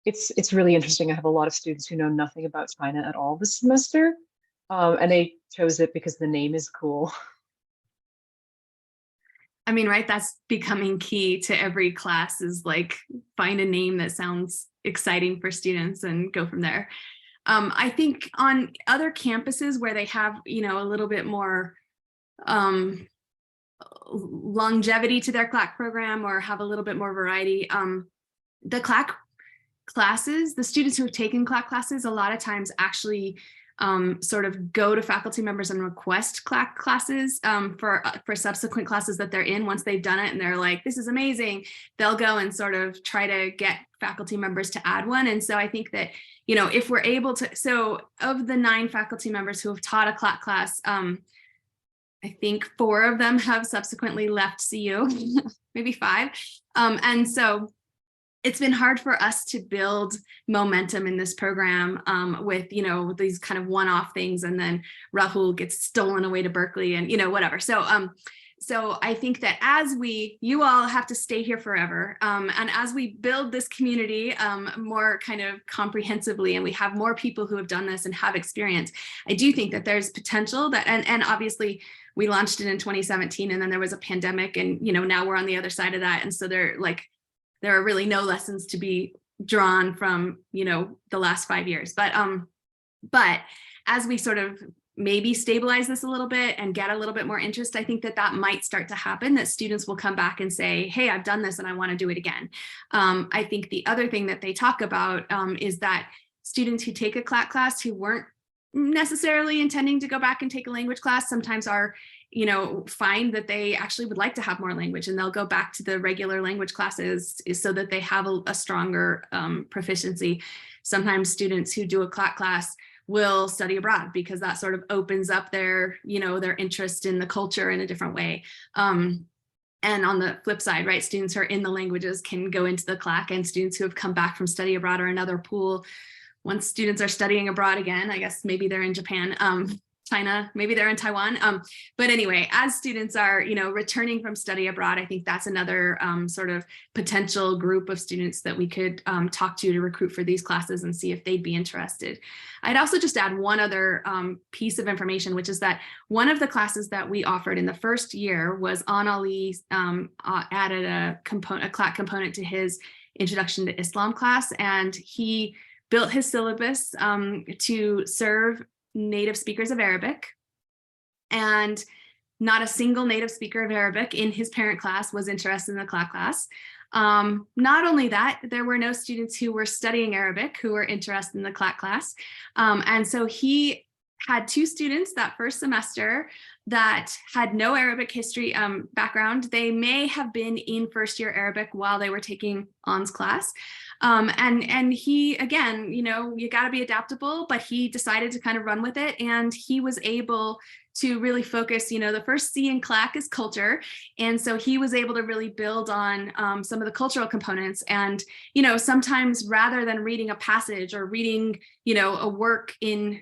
it's really interesting. I have a lot of students who know nothing about China at all this semester, and they chose it because the name is cool. I mean, right, that's becoming key to every class, is like find a name that sounds exciting for students and go from there. I think on other campuses where they have, you know, a little bit more longevity to their CLAC program, or have a little bit more variety, the CLAC classes, the students who have taken CLAC classes, a lot of times actually sort of go to faculty members and request CLAC classes for subsequent classes that they're in. Once they've done it and they're like, this is amazing, they'll go and sort of try to get faculty members to add one. And so I think that, you know, if we're able to, so of the 9 faculty members who have taught a CLAC class, I think 4 of them have subsequently left CU, maybe 5. And so it's been hard for us to build momentum in this program with, you know, these kind of one-off things, and then Rahul gets stolen away to Berkeley and, you know, whatever. So so I think that as you all have to stay here forever. And as we build this community more kind of comprehensively, and we have more people who have done this and have experience, I do think that there's potential that, and obviously we launched it in 2017, and then there was a pandemic, and, you know, now we're on the other side of that. And so there are really no lessons to be drawn from, you know, the last 5 years. But as we sort of maybe stabilize this a little bit and get a little bit more interest, I think that that might start to happen, that students will come back and say, hey, I've done this and I want to do it again. I think the other thing that they talk about is that students who take a CLAC class who weren't necessarily intending to go back and take a language class sometimes are, you know, find that they actually would like to have more language, and they'll go back to the regular language classes so that they have a stronger proficiency. Sometimes students who do a CLAC class will study abroad because that sort of opens up their, you know, their interest in the culture in a different way. And on the flip side, right, students who are in the languages can go into the CLAC, and students who have come back from study abroad are another pool. Once students are studying abroad again, I guess maybe they're in Japan, China, maybe they're in Taiwan. But anyway, as students are, you know, returning from study abroad, I think that's another sort of potential group of students that we could talk to recruit for these classes and see if they'd be interested. I'd also just add one other piece of information, which is that one of the classes that we offered in the first year was Ali added a CLAC component to his Introduction to Islam class, and he built his syllabus to serve native speakers of Arabic, and not a single native speaker of Arabic in his parent class was interested in the CLAC class. Not only that, there were no students who were studying Arabic who were interested in the CLAC class. And so he had 2 students that first semester that had no Arabic history background. They may have been in first year Arabic while they were taking On's class. And he, again, you know, you got to be adaptable, but he decided to kind of run with it. And he was able to really focus, you know, the first C in CLAC is culture. And so he was able to really build on some of the cultural components. And, you know, sometimes rather than reading a passage or reading, you know, a work in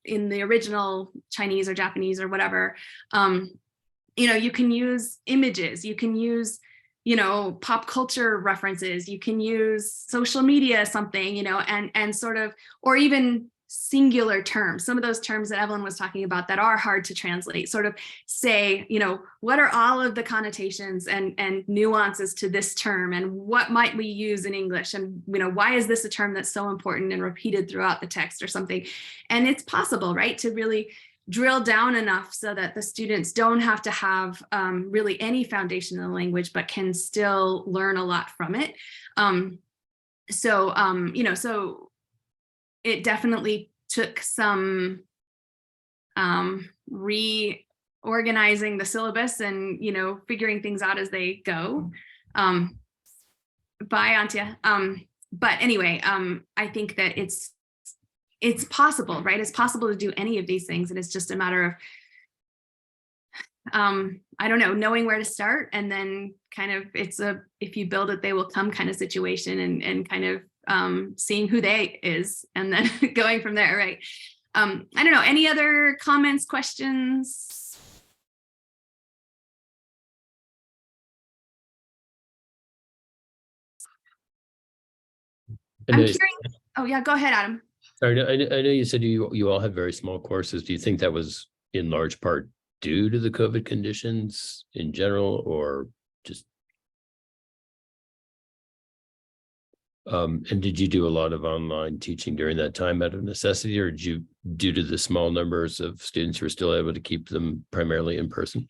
the original Chinese or Japanese or whatever, you know, you can use images, you can use, you know, pop culture references, you can use social media, something, you know, and sort of, or even singular terms, some of those terms that Evelyn was talking about that are hard to translate, sort of say, you know, what are all of the connotations and nuances to this term, and what might we use in English, and, you know, why is this a term that's so important and repeated throughout the text or something. And it's possible, right, to really drill down enough so that the students don't have to have really any foundation in the language, but can still learn a lot from it. You know, so it definitely took some reorganizing the syllabus and, you know, figuring things out as they go. Bye, Antje. But anyway, I think that it's possible, right? It's possible to do any of these things. And it's just a matter of, I don't know, knowing where to start. And then kind of, if you build it, they will come kind of situation, and kind of seeing who they is, and then going from there, right? I don't know, any other comments, questions? I'm curious. Oh yeah, go ahead, Adam. I know you said you all have very small courses. Do you think that was in large part due to the COVID conditions in general, or just and did you do a lot of online teaching during that time out of necessity, or did you, due to the small numbers of students who were still able to keep them primarily in person?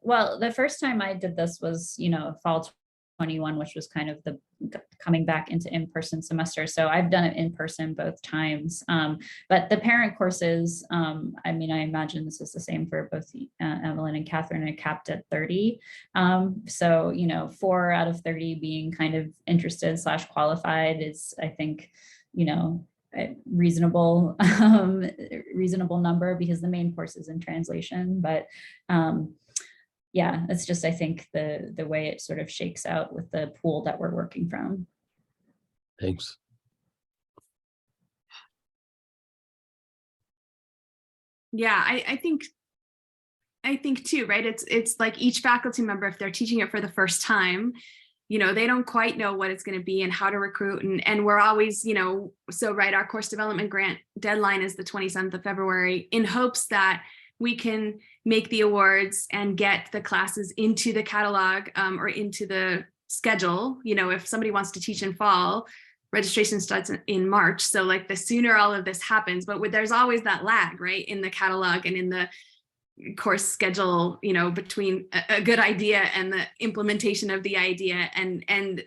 Well, the first time I did this was, you know, fall 2021, which was kind of the coming back into in-person semester. So I've done it in person both times. But the parent courses, I mean, I imagine this is the same for both Evelyn and Catherine, are capped at 30. So, you know, 4 out of 30 being kind of interested / qualified is, I think, you know, a reasonable number, because the main course is in translation. But yeah, it's just, I think the way it sort of shakes out with the pool that we're working from. Thanks. Yeah, I think too, right? It's like each faculty member, if they're teaching it for the first time, you know, they don't quite know what it's going to be and how to recruit. And we're always, you know, so right, our course development grant deadline is the 27th of February, in hopes that we can make the awards and get the classes into the catalog or into the schedule. You know, if somebody wants to teach in fall, registration starts in March. So like the sooner all of this happens, but there's always that lag, right, in the catalog and in the course schedule, you know, between a good idea and the implementation of the idea. And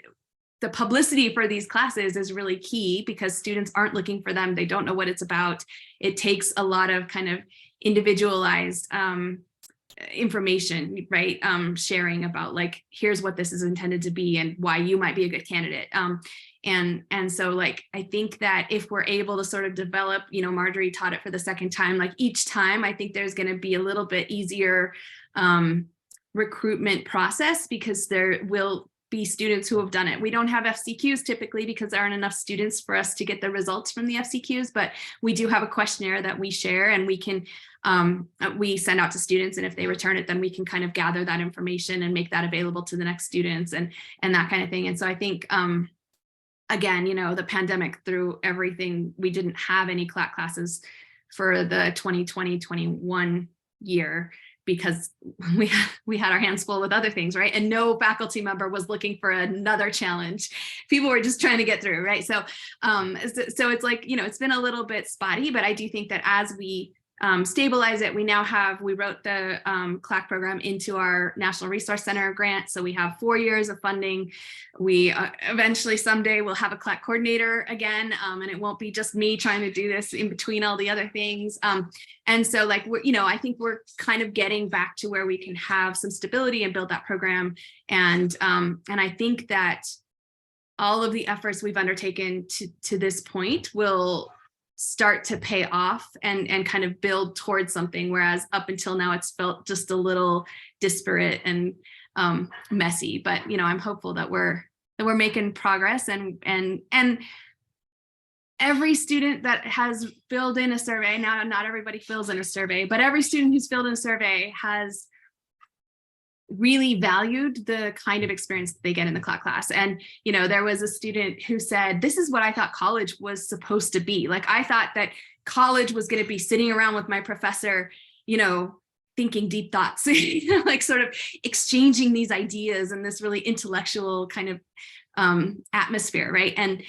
the publicity for these classes is really key, because students aren't looking for them. They don't know what it's about. It takes a lot of kind of individualized information, right? Sharing about like, here's what this is intended to be and why you might be a good candidate. And so like, I think that if we're able to sort of develop, you know, Marjorie taught it for the second time, like each time, I think there's going to be a little bit easier recruitment process, because there will be students who have done it. We don't have FCQs typically because there aren't enough students for us to get the results from the FCQs, but we do have a questionnaire that we share, and we can we send out to students, and if they return it, then we can kind of gather that information and make that available to the next students and that kind of thing. And so I think again, you know, the pandemic threw everything. We didn't have any CLAC classes for the 2020-21 year, because we had our hands full with other things, right? And no faculty member was looking for another challenge. People were just trying to get through, right? So it's like, you know, it's been a little bit spotty, but I do think that as we stabilize it, we wrote the CLAC program into our National Resource Center grant. So we have 4 years of funding. We eventually someday will have a CLAC coordinator again, and it won't be just me trying to do this in between all the other things. And so like, you know, I think we're kind of getting back to where we can have some stability and build that program. And I think that all of the efforts we've undertaken to this point will start to pay off and kind of build towards something, whereas up until now it's felt just a little disparate and messy. But you know, I'm hopeful that we're making progress, and every student that has filled in a survey, now not everybody fills in a survey, but every student who's filled in a survey has really valued the kind of experience that they get in the CLAC class. And, you know, there was a student who said, this is what I thought college was supposed to be. Like, I thought that college was going to be sitting around with my professor, you know, thinking deep thoughts, like sort of exchanging these ideas and this really intellectual kind of atmosphere, right? And,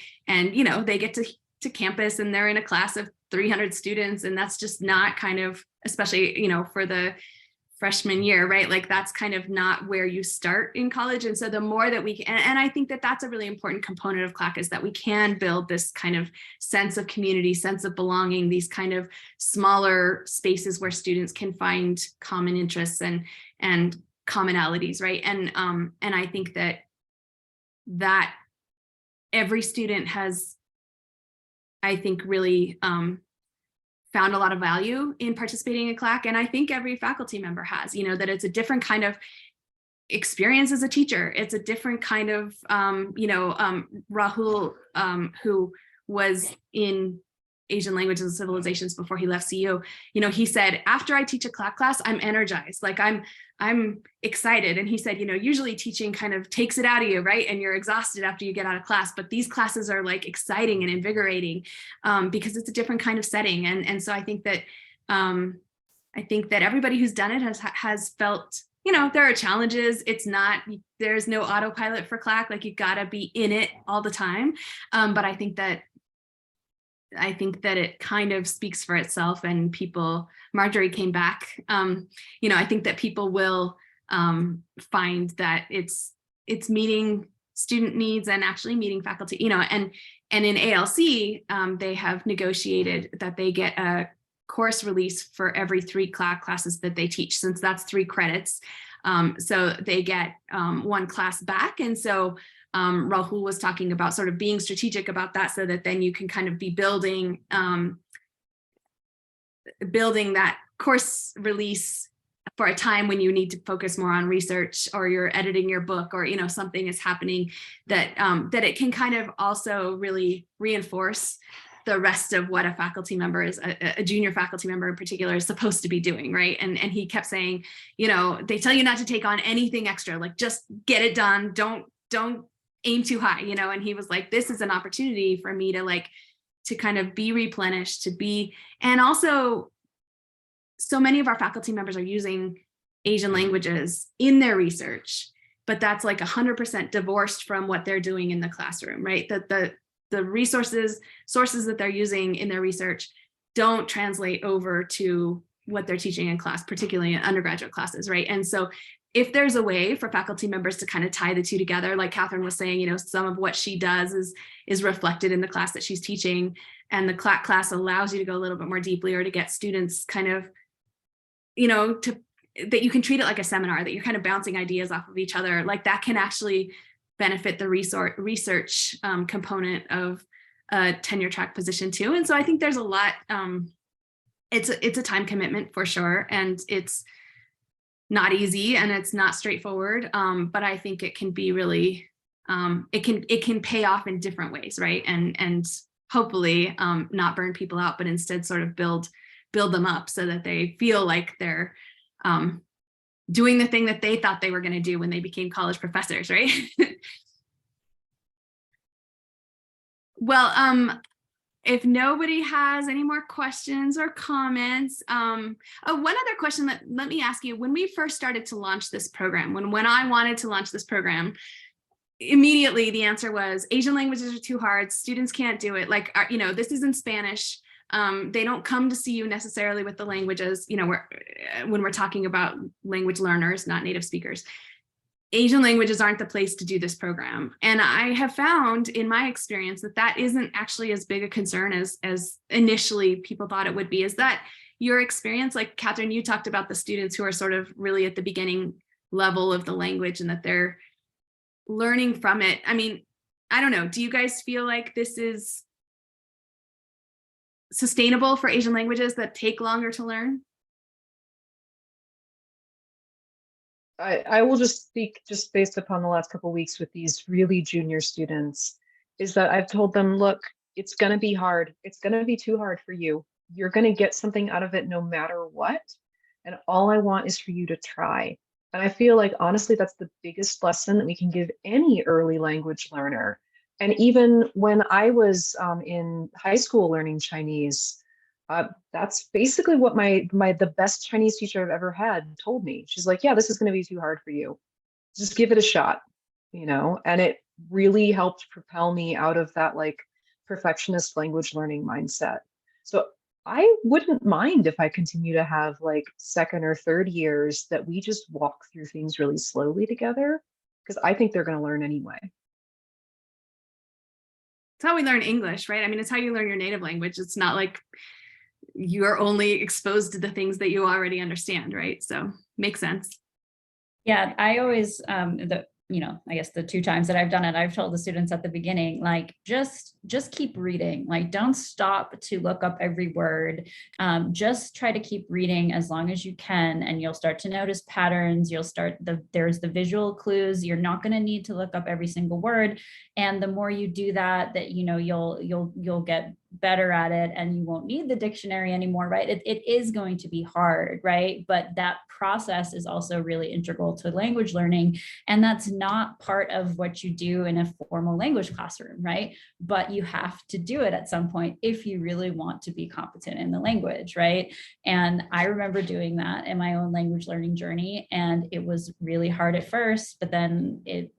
you know, they get to campus and they're in a class of 300 students, and that's just not kind of, especially, you know, for the freshman year, right? Like that's kind of not where you start in college. And so the more that we can, and I think that that's a really important component of CLAC, is that we can build this kind of sense of community, sense of belonging, these kind of smaller spaces where students can find common interests and commonalities, right? And I think that every student has, I think, really found a lot of value in participating in CLAC. And I think every faculty member has, you know, that it's a different kind of experience as a teacher. It's a different kind of, you know, Rahul, who was in Asian languages and civilizations before he left CU, you know, he said, after I teach a CLAC class, I'm energized, like I'm excited. And he said, you know, usually teaching kind of takes it out of you, right? And you're exhausted after you get out of class, but these classes are like exciting and invigorating because it's a different kind of setting. And so I think that everybody who's done it has felt, you know, there are challenges. It's not, there's no autopilot for CLAC, like you gotta be in it all the time. But I think that it kind of speaks for itself, and people, Marjorie came back, you know, I think that people will find that it's meeting student needs and actually meeting faculty, you know, and in ALC, they have negotiated that they get a course release for every 3 CLAC classes that they teach, since that's 3 credits. So they get 1 class back. And so Rahul was talking about sort of being strategic about that, so that then you can kind of be building that course release for a time when you need to focus more on research, or you're editing your book, or, you know, something is happening that that it can kind of also really reinforce the rest of what a faculty member is, a junior faculty member in particular, is supposed to be doing, right? And he kept saying, you know, they tell you not to take on anything extra, like just get it done, don't aim too high, you know. And he was like, this is an opportunity for me to kind of be replenished, to be, and also so many of our faculty members are using Asian languages in their research, but that's like 100% divorced from what they're doing in the classroom, right? That the sources that they're using in their research don't translate over to what they're teaching in class, particularly in undergraduate classes, right? And so if there's a way for faculty members to kind of tie the two together, like Catherine was saying, you know, some of what she does is reflected in the class that she's teaching, and the CLAC class allows you to go a little bit more deeply, or to get students kind of, you know, that you can treat it like a seminar, that you're kind of bouncing ideas off of each other, like that can actually benefit the research component of a tenure track position too. And so I think there's a lot, it's a time commitment for sure, and it's not easy and it's not straightforward, but I think it can be really, it can pay off in different ways, right? And hopefully not burn people out, but instead sort of build them up so that they feel like they're doing the thing that they thought they were going to do when they became college professors, right? Well, if nobody has any more questions or comments, one other question let me ask you, when we first started to launch this program, when I wanted to launch this program, immediately the answer was Asian languages are too hard, students can't do it, like, you know, this is in Spanish. They don't come to see you necessarily with the languages, you know, when we're talking about language learners, not native speakers. Asian languages aren't the place to do this program. And I have found in my experience that isn't actually as big a concern as initially people thought it would be. Is that your experience? Like Catherine, you talked about the students who are sort of really at the beginning level of the language and that they're learning from it. I mean, I don't know, do you guys feel like this is sustainable for Asian languages that take longer to learn? I will just speak just based upon the last couple of weeks with these really junior students, is that I've told them, look, it's going to be hard. It's going to be too hard for you. You're going to get something out of it no matter what. And all I want is for you to try. And I feel like, honestly, that's the biggest lesson that we can give any early language learner. And even when I was in high school learning Chinese, that's basically what the best Chinese teacher I've ever had told me. She's like, yeah, this is going to be too hard for you. Just give it a shot, you know? And it really helped propel me out of that like perfectionist language learning mindset. So I wouldn't mind if I continue to have like second or third years that we just walk through things really slowly together, because I think they're going to learn anyway. It's how we learn English, right? I mean, it's how you learn your native language. It's not like you're only exposed to the things that you already understand, right? So makes sense. Yeah, I always, I guess the 2 times that I've done it, I've told the students at the beginning, like, just keep reading, like, don't stop to look up every word. Just try to keep reading as long as you can, and you'll start to notice patterns. There's the visual clues. You're not going to need to look up every single word. And the more you do that, you'll get better at it, and you won't need the dictionary anymore, right? It is going to be hard, right? But that process is also really integral to language learning. And that's not part of what you do in a formal language classroom, right? But you have to do it at some point if you really want to be competent in the language, right? And I remember doing that in my own language learning journey, and it was really hard at first, but then it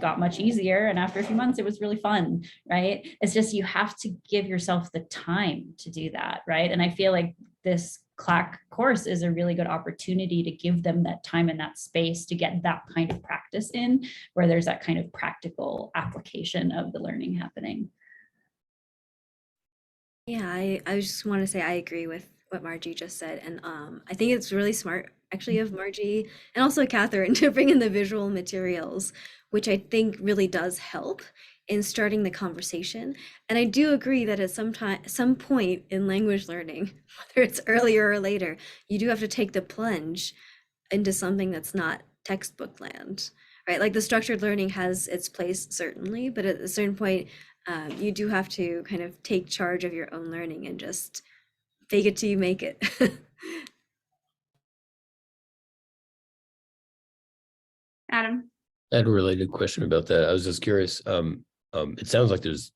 got much easier. And after a few months, it was really fun, right? It's just, you have to give yourself the time to do that, right? And I feel like this CLAC course is a really good opportunity to give them that time and that space to get that kind of practice in, where there's that kind of practical application of the learning happening. Yeah, I just want to say I agree with what Margie just said. And I think it's really smart actually of Margie and also Catherine to bring in the visual materials, which I think really does help in starting the conversation. And I do agree that at some point in language learning, whether it's earlier or later, you do have to take the plunge into something that's not textbook land, right? Like the structured learning has its place certainly, but at a certain point, you do have to kind of take charge of your own learning and just fake it till you make it. Adam? I had a related question about that. I was just curious. It sounds like there's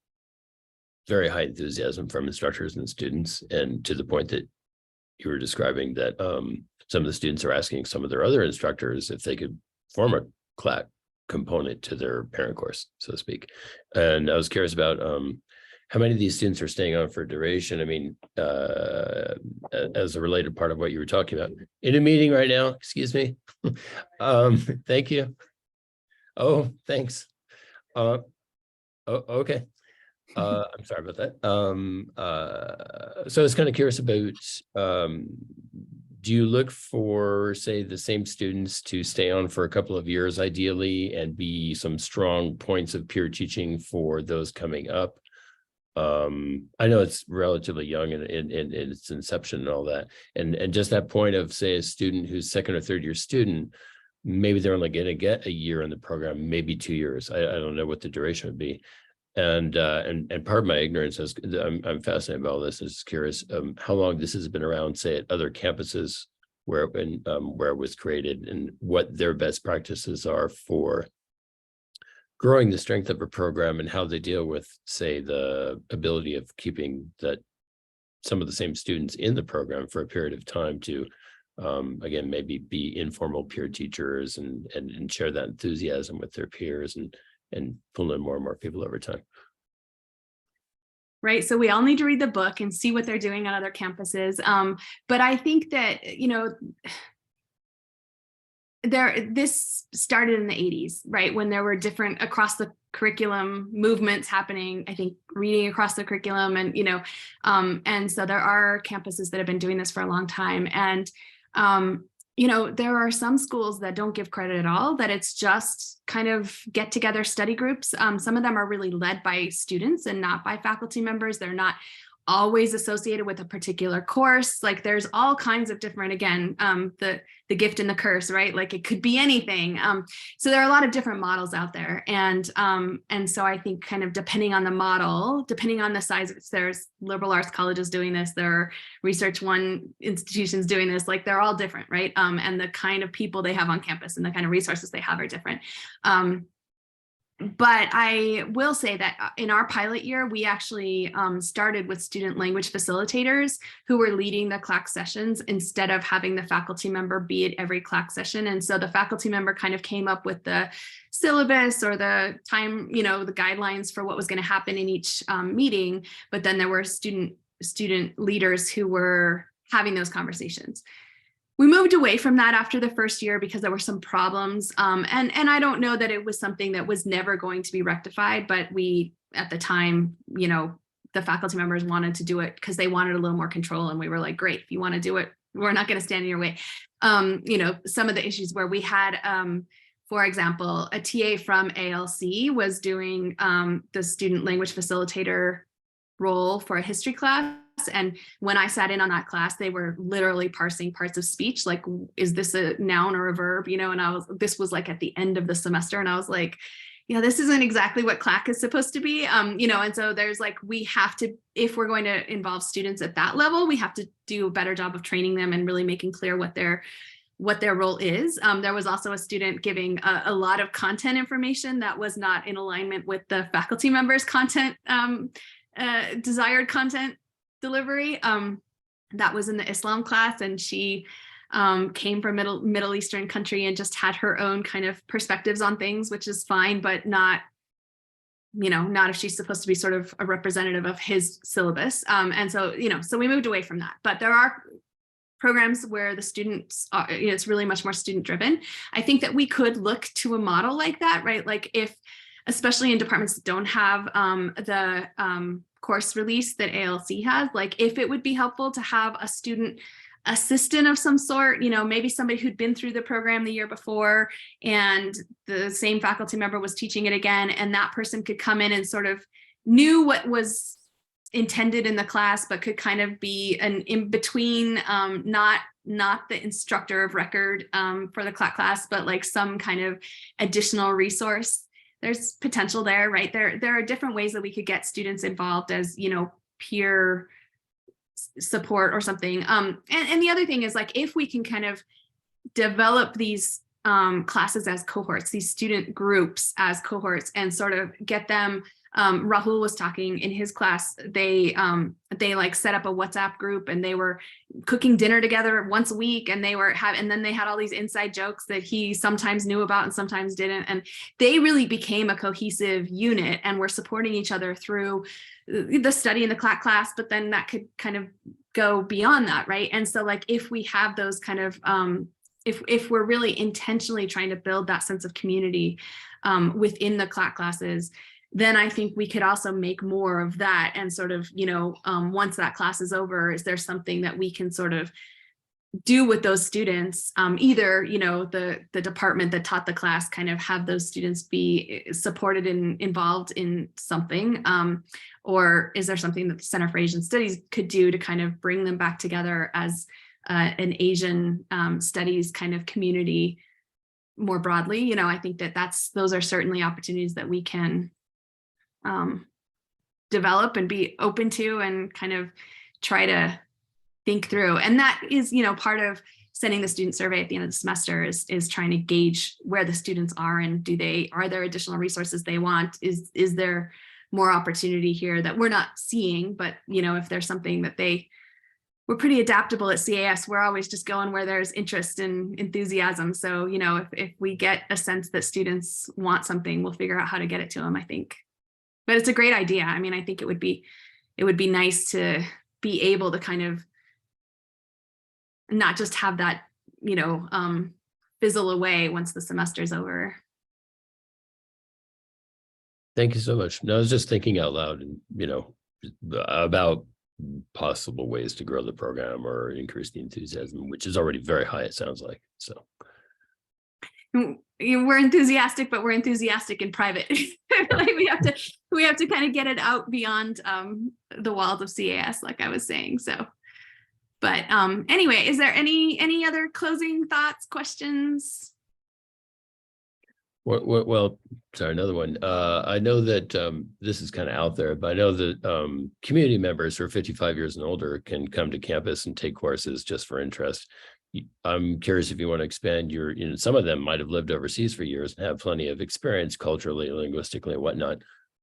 very high enthusiasm from instructors and students, and to the point that you were describing that some of the students are asking some of their other instructors if they could form a CLAC component to their parent course, so to speak. And I was curious about how many of these students are staying on for duration. I mean, as a related part of what you were talking about. In a meeting right now, excuse me. Thank you. Oh, thanks. Oh, okay. I'm sorry about that. So I was kind of curious about, do you look for, say, the same students to stay on for a couple of years, ideally, and be some strong points of peer teaching for those coming up? I know it's relatively young in its inception and all that. And just that point of, say, a student who's second or third year student, maybe they're only going to get a year in the program, maybe 2 years. I don't know what the duration would be. And part of my ignorance is I'm fascinated by all this. Is curious how long this has been around, say, at other campuses where it was created, and what their best practices are for growing the strength of a program, and how they deal with, say, the ability of keeping that some of the same students in the program for a period of time to again, maybe be informal peer teachers and share that enthusiasm with their peers and pull in more and more people over time. Right. So we all need to read the book and see what they're doing on other campuses. But I think that, this started in the 80s, right? When there were different across the curriculum movements happening, I think reading across the curriculum and so there are campuses that have been doing this for a long time. And there are some schools that don't give credit at all, that it's just kind of get together study groups. Some of them are really led by students and not by faculty members. They're not always associated with a particular course. Like there's all kinds of different, again, the gift and the curse, right? Like it could be anything. So there are a lot of different models out there. And so I think kind of depending on the model, depending on the size, there's liberal arts colleges doing this, there are Research One institutions doing this, like they're all different, right? And the kind of people they have on campus and the kind of resources they have are different. But I will say that in our pilot year, we actually started with student language facilitators who were leading the CLAC sessions instead of having the faculty member be at every CLAC session. And so the faculty member kind of came up with the syllabus or the time, the guidelines for what was going to happen in each meeting. But then there were student leaders who were having those conversations. We moved away from that after the first year because there were some problems. And I don't know that it was something that was never going to be rectified, but we, at the time, the faculty members wanted to do it because they wanted a little more control. And we were like, great, if you want to do it, we're not going to stand in your way. Some of the issues where we had, for example, a TA from ALC was doing the student language facilitator role for a history class. And when I sat in on that class, they were literally parsing parts of speech. Like, is this a noun or a verb? And this was like at the end of the semester. And I was like, this isn't exactly what CLAC is supposed to be. And so there's like, we have to, if we're going to involve students at that level, we have to do a better job of training them and really making clear what their role is. There was also a student giving a lot of content information that was not in alignment with the faculty members' content, desired content delivery. That was in the Islam class, and she came from Middle Eastern country and just had her own kind of perspectives on things, which is fine, but not if she's supposed to be sort of a representative of his syllabus. And so, so we moved away from that. But there are programs where the students are, it's really much more student driven. I think that we could look to a model like that, right? Like if, especially in departments that don't have the course release that ALC has, like if it would be helpful to have a student assistant of some sort, maybe somebody who'd been through the program the year before and the same faculty member was teaching it again, and that person could come in and sort of knew what was intended in the class, but could kind of be an in-between, not the instructor of record for the CLAC class, but like some kind of additional resource. There's potential there, right? There are different ways that we could get students involved as, peer support or something. And the other thing is, like, if we can kind of develop these classes as cohorts, these student groups as cohorts, and sort of get them, Rahul was talking in his class, they like set up a WhatsApp group and they were cooking dinner together once a week, and and then they had all these inside jokes that he sometimes knew about and sometimes didn't, and they really became a cohesive unit and were supporting each other through the study in the CLAC class, but then that could kind of go beyond that, right? And so, like, if we have those kind of if we're really intentionally trying to build that sense of community within the CLAC classes, then I think we could also make more of that, and sort of, once that class is over, is there something that we can sort of do with those students? Either, the department that taught the class kind of have those students be supported and involved in something, or is there something that the Center for Asian Studies could do to kind of bring them back together as an Asian studies kind of community more broadly? I think that those are certainly opportunities that we can develop and be open to, and kind of try to think through. And that is, part of sending the student survey at the end of the semester is trying to gauge where the students are, and are there additional resources they want? Is there more opportunity here that we're not seeing? But, if there's something that we're pretty adaptable at CAS. We're always just going where there's interest and enthusiasm. So, if we get a sense that students want something, we'll figure out how to get it to them, I think. But it's a great idea. I mean, I think it would be nice to be able to kind of not just have that, fizzle away once the semester's over. Thank you so much. No, I was just thinking out loud, and about possible ways to grow the program or increase the enthusiasm, which is already very high, it sounds like. So we're enthusiastic, but we're enthusiastic in private. Like we have to kind of get it out beyond the walls of CAS, like I was saying. So, but anyway, is there any other closing thoughts, questions? Well, sorry, another one. I know that this is kind of out there, but I know that community members who are 55 years and older can come to campus and take courses just for interest. I'm curious if you want to expand some of them might have lived overseas for years and have plenty of experience culturally, linguistically, and whatnot.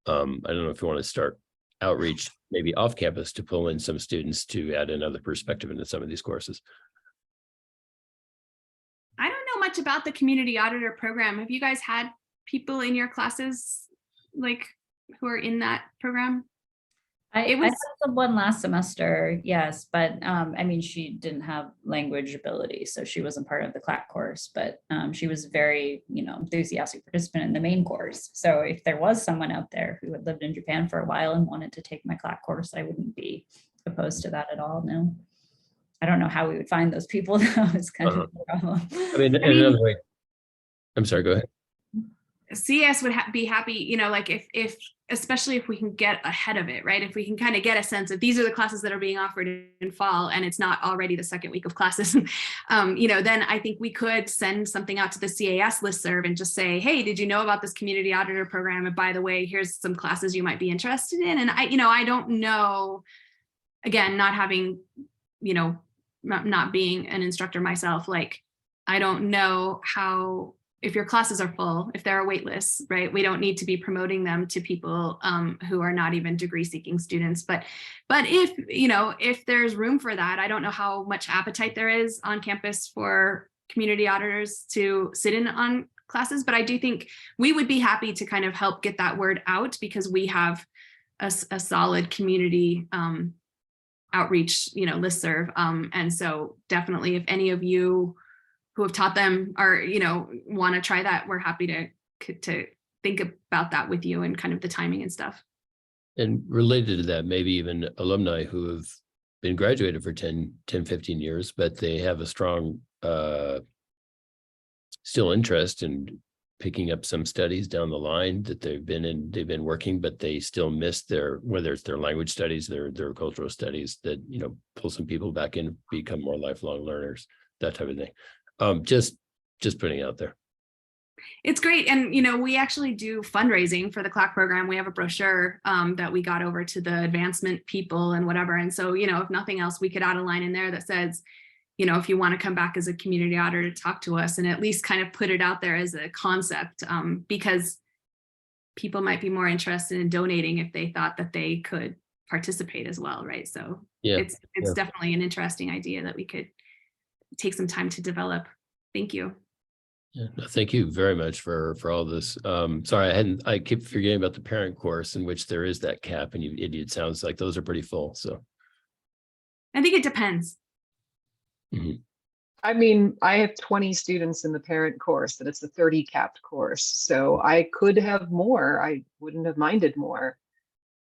I don't know if you want to start outreach maybe off campus to pull in some students to add another perspective into some of these courses. I don't know much about the community auditor program. Have you guys had people in your classes like who are in that program? I had someone last semester, yes, but I mean, she didn't have language ability, so she wasn't part of the CLAC course, but she was very, enthusiastic participant in the main course. So if there was someone out there who had lived in Japan for a while and wanted to take my CLAC course, I wouldn't be opposed to that at all, no. I don't know how we would find those people, though. It's kind of a problem. I mean, another way. I'm sorry, go ahead. CS would be happy, like if especially if we can get ahead of it, right? If we can kind of get a sense of these are the classes that are being offered in fall, and it's not already the second week of classes, then I think we could send something out to the CAS listserv and just say, hey, did you know about this community auditor program? And by the way, here's some classes you might be interested in. And I don't know, again, not having, not being an instructor myself, like, I don't know how, if your classes are full, if there are wait lists, right, we don't need to be promoting them to people who are not even degree seeking students. But if, if there's room for that, I don't know how much appetite there is on campus for community auditors to sit in on classes, but I do think we would be happy to kind of help get that word out, because we have a solid community outreach, listserv. And so definitely if any of you who have taught them are, want to try that, we're happy to think about that with you and kind of the timing and stuff. And related to that, maybe even alumni who have been graduated for 10, 15 years, but they have a strong still interest in picking up some studies down the line that they've been working, but they still miss whether it's their language studies, their cultural studies, that, pull some people back in, become more lifelong learners, that type of thing. Just putting it out there. It's great. And, we actually do fundraising for the CLAC program. We have a brochure that we got over to the advancement people and whatever. And so, if nothing else, we could add a line in there that says, if you want to come back as a community auditor to talk to us, and at least kind of put it out there as a concept, because people might be more interested in donating if they thought that they could participate as well, right? So yeah, it's definitely an interesting idea that we could take some time to develop. Thank you. Yeah, no, thank you very much for all this. Sorry, I keep forgetting about the parent course in which there is that cap, and it sounds like those are pretty full. So I think it depends. Mm-hmm. I mean, I have 20 students in the parent course, and it's a 30 capped course. So I could have more. I wouldn't have minded more.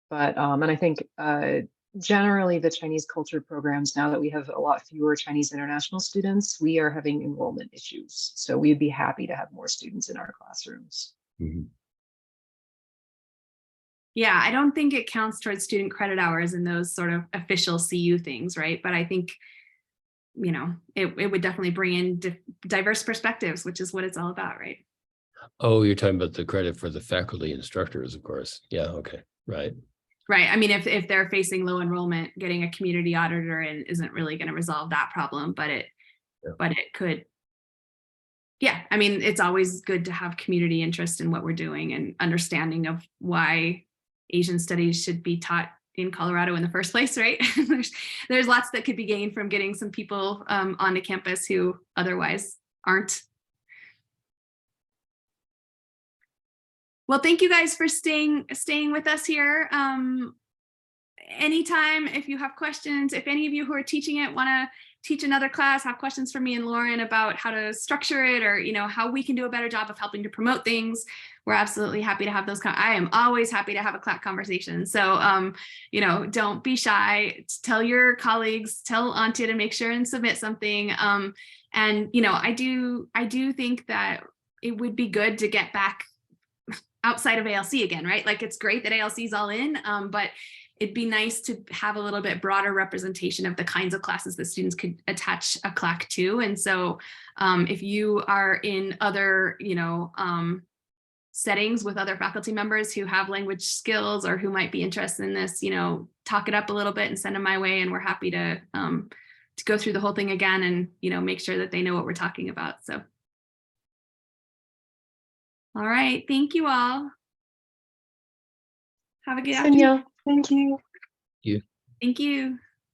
But, and I think generally the Chinese culture programs, now that we have a lot fewer Chinese international students, we are having enrollment issues. So we'd be happy to have more students in our classrooms. Mm-hmm. Yeah, I don't think it counts towards student credit hours and those sort of official CU things, right? But I think, it would definitely bring in diverse perspectives, which is what it's all about, right? Oh, you're talking about the credit for the faculty instructors, of course. Yeah, okay, right. Right. I mean, if they're facing low enrollment, getting a community auditor in isn't really going to resolve that problem, but it could. Yeah, I mean, it's always good to have community interest in what we're doing and understanding of why Asian studies should be taught in Colorado in the first place, right? there's lots that could be gained from getting some people onto campus who otherwise aren't. Well, thank you guys for staying with us here. Anytime, if you have questions, if any of you who are teaching it want to teach another class, have questions for me and Lauren about how to structure it, or how we can do a better job of helping to promote things, we're absolutely happy to have those. I am always happy to have a CLAC conversation. So, don't be shy. Tell your colleagues, tell Antje to make sure and submit something. And I do think that it would be good to get back outside of ALC again, right? Like, it's great that ALC is all in, but it'd be nice to have a little bit broader representation of the kinds of classes that students could attach a CLAC to. And so if you are in other, settings with other faculty members who have language skills or who might be interested in this, talk it up a little bit and send them my way. And we're happy to go through the whole thing again and, make sure that they know what we're talking about. So. All right. Thank you all. Have a good afternoon. Thank you. You. Thank you.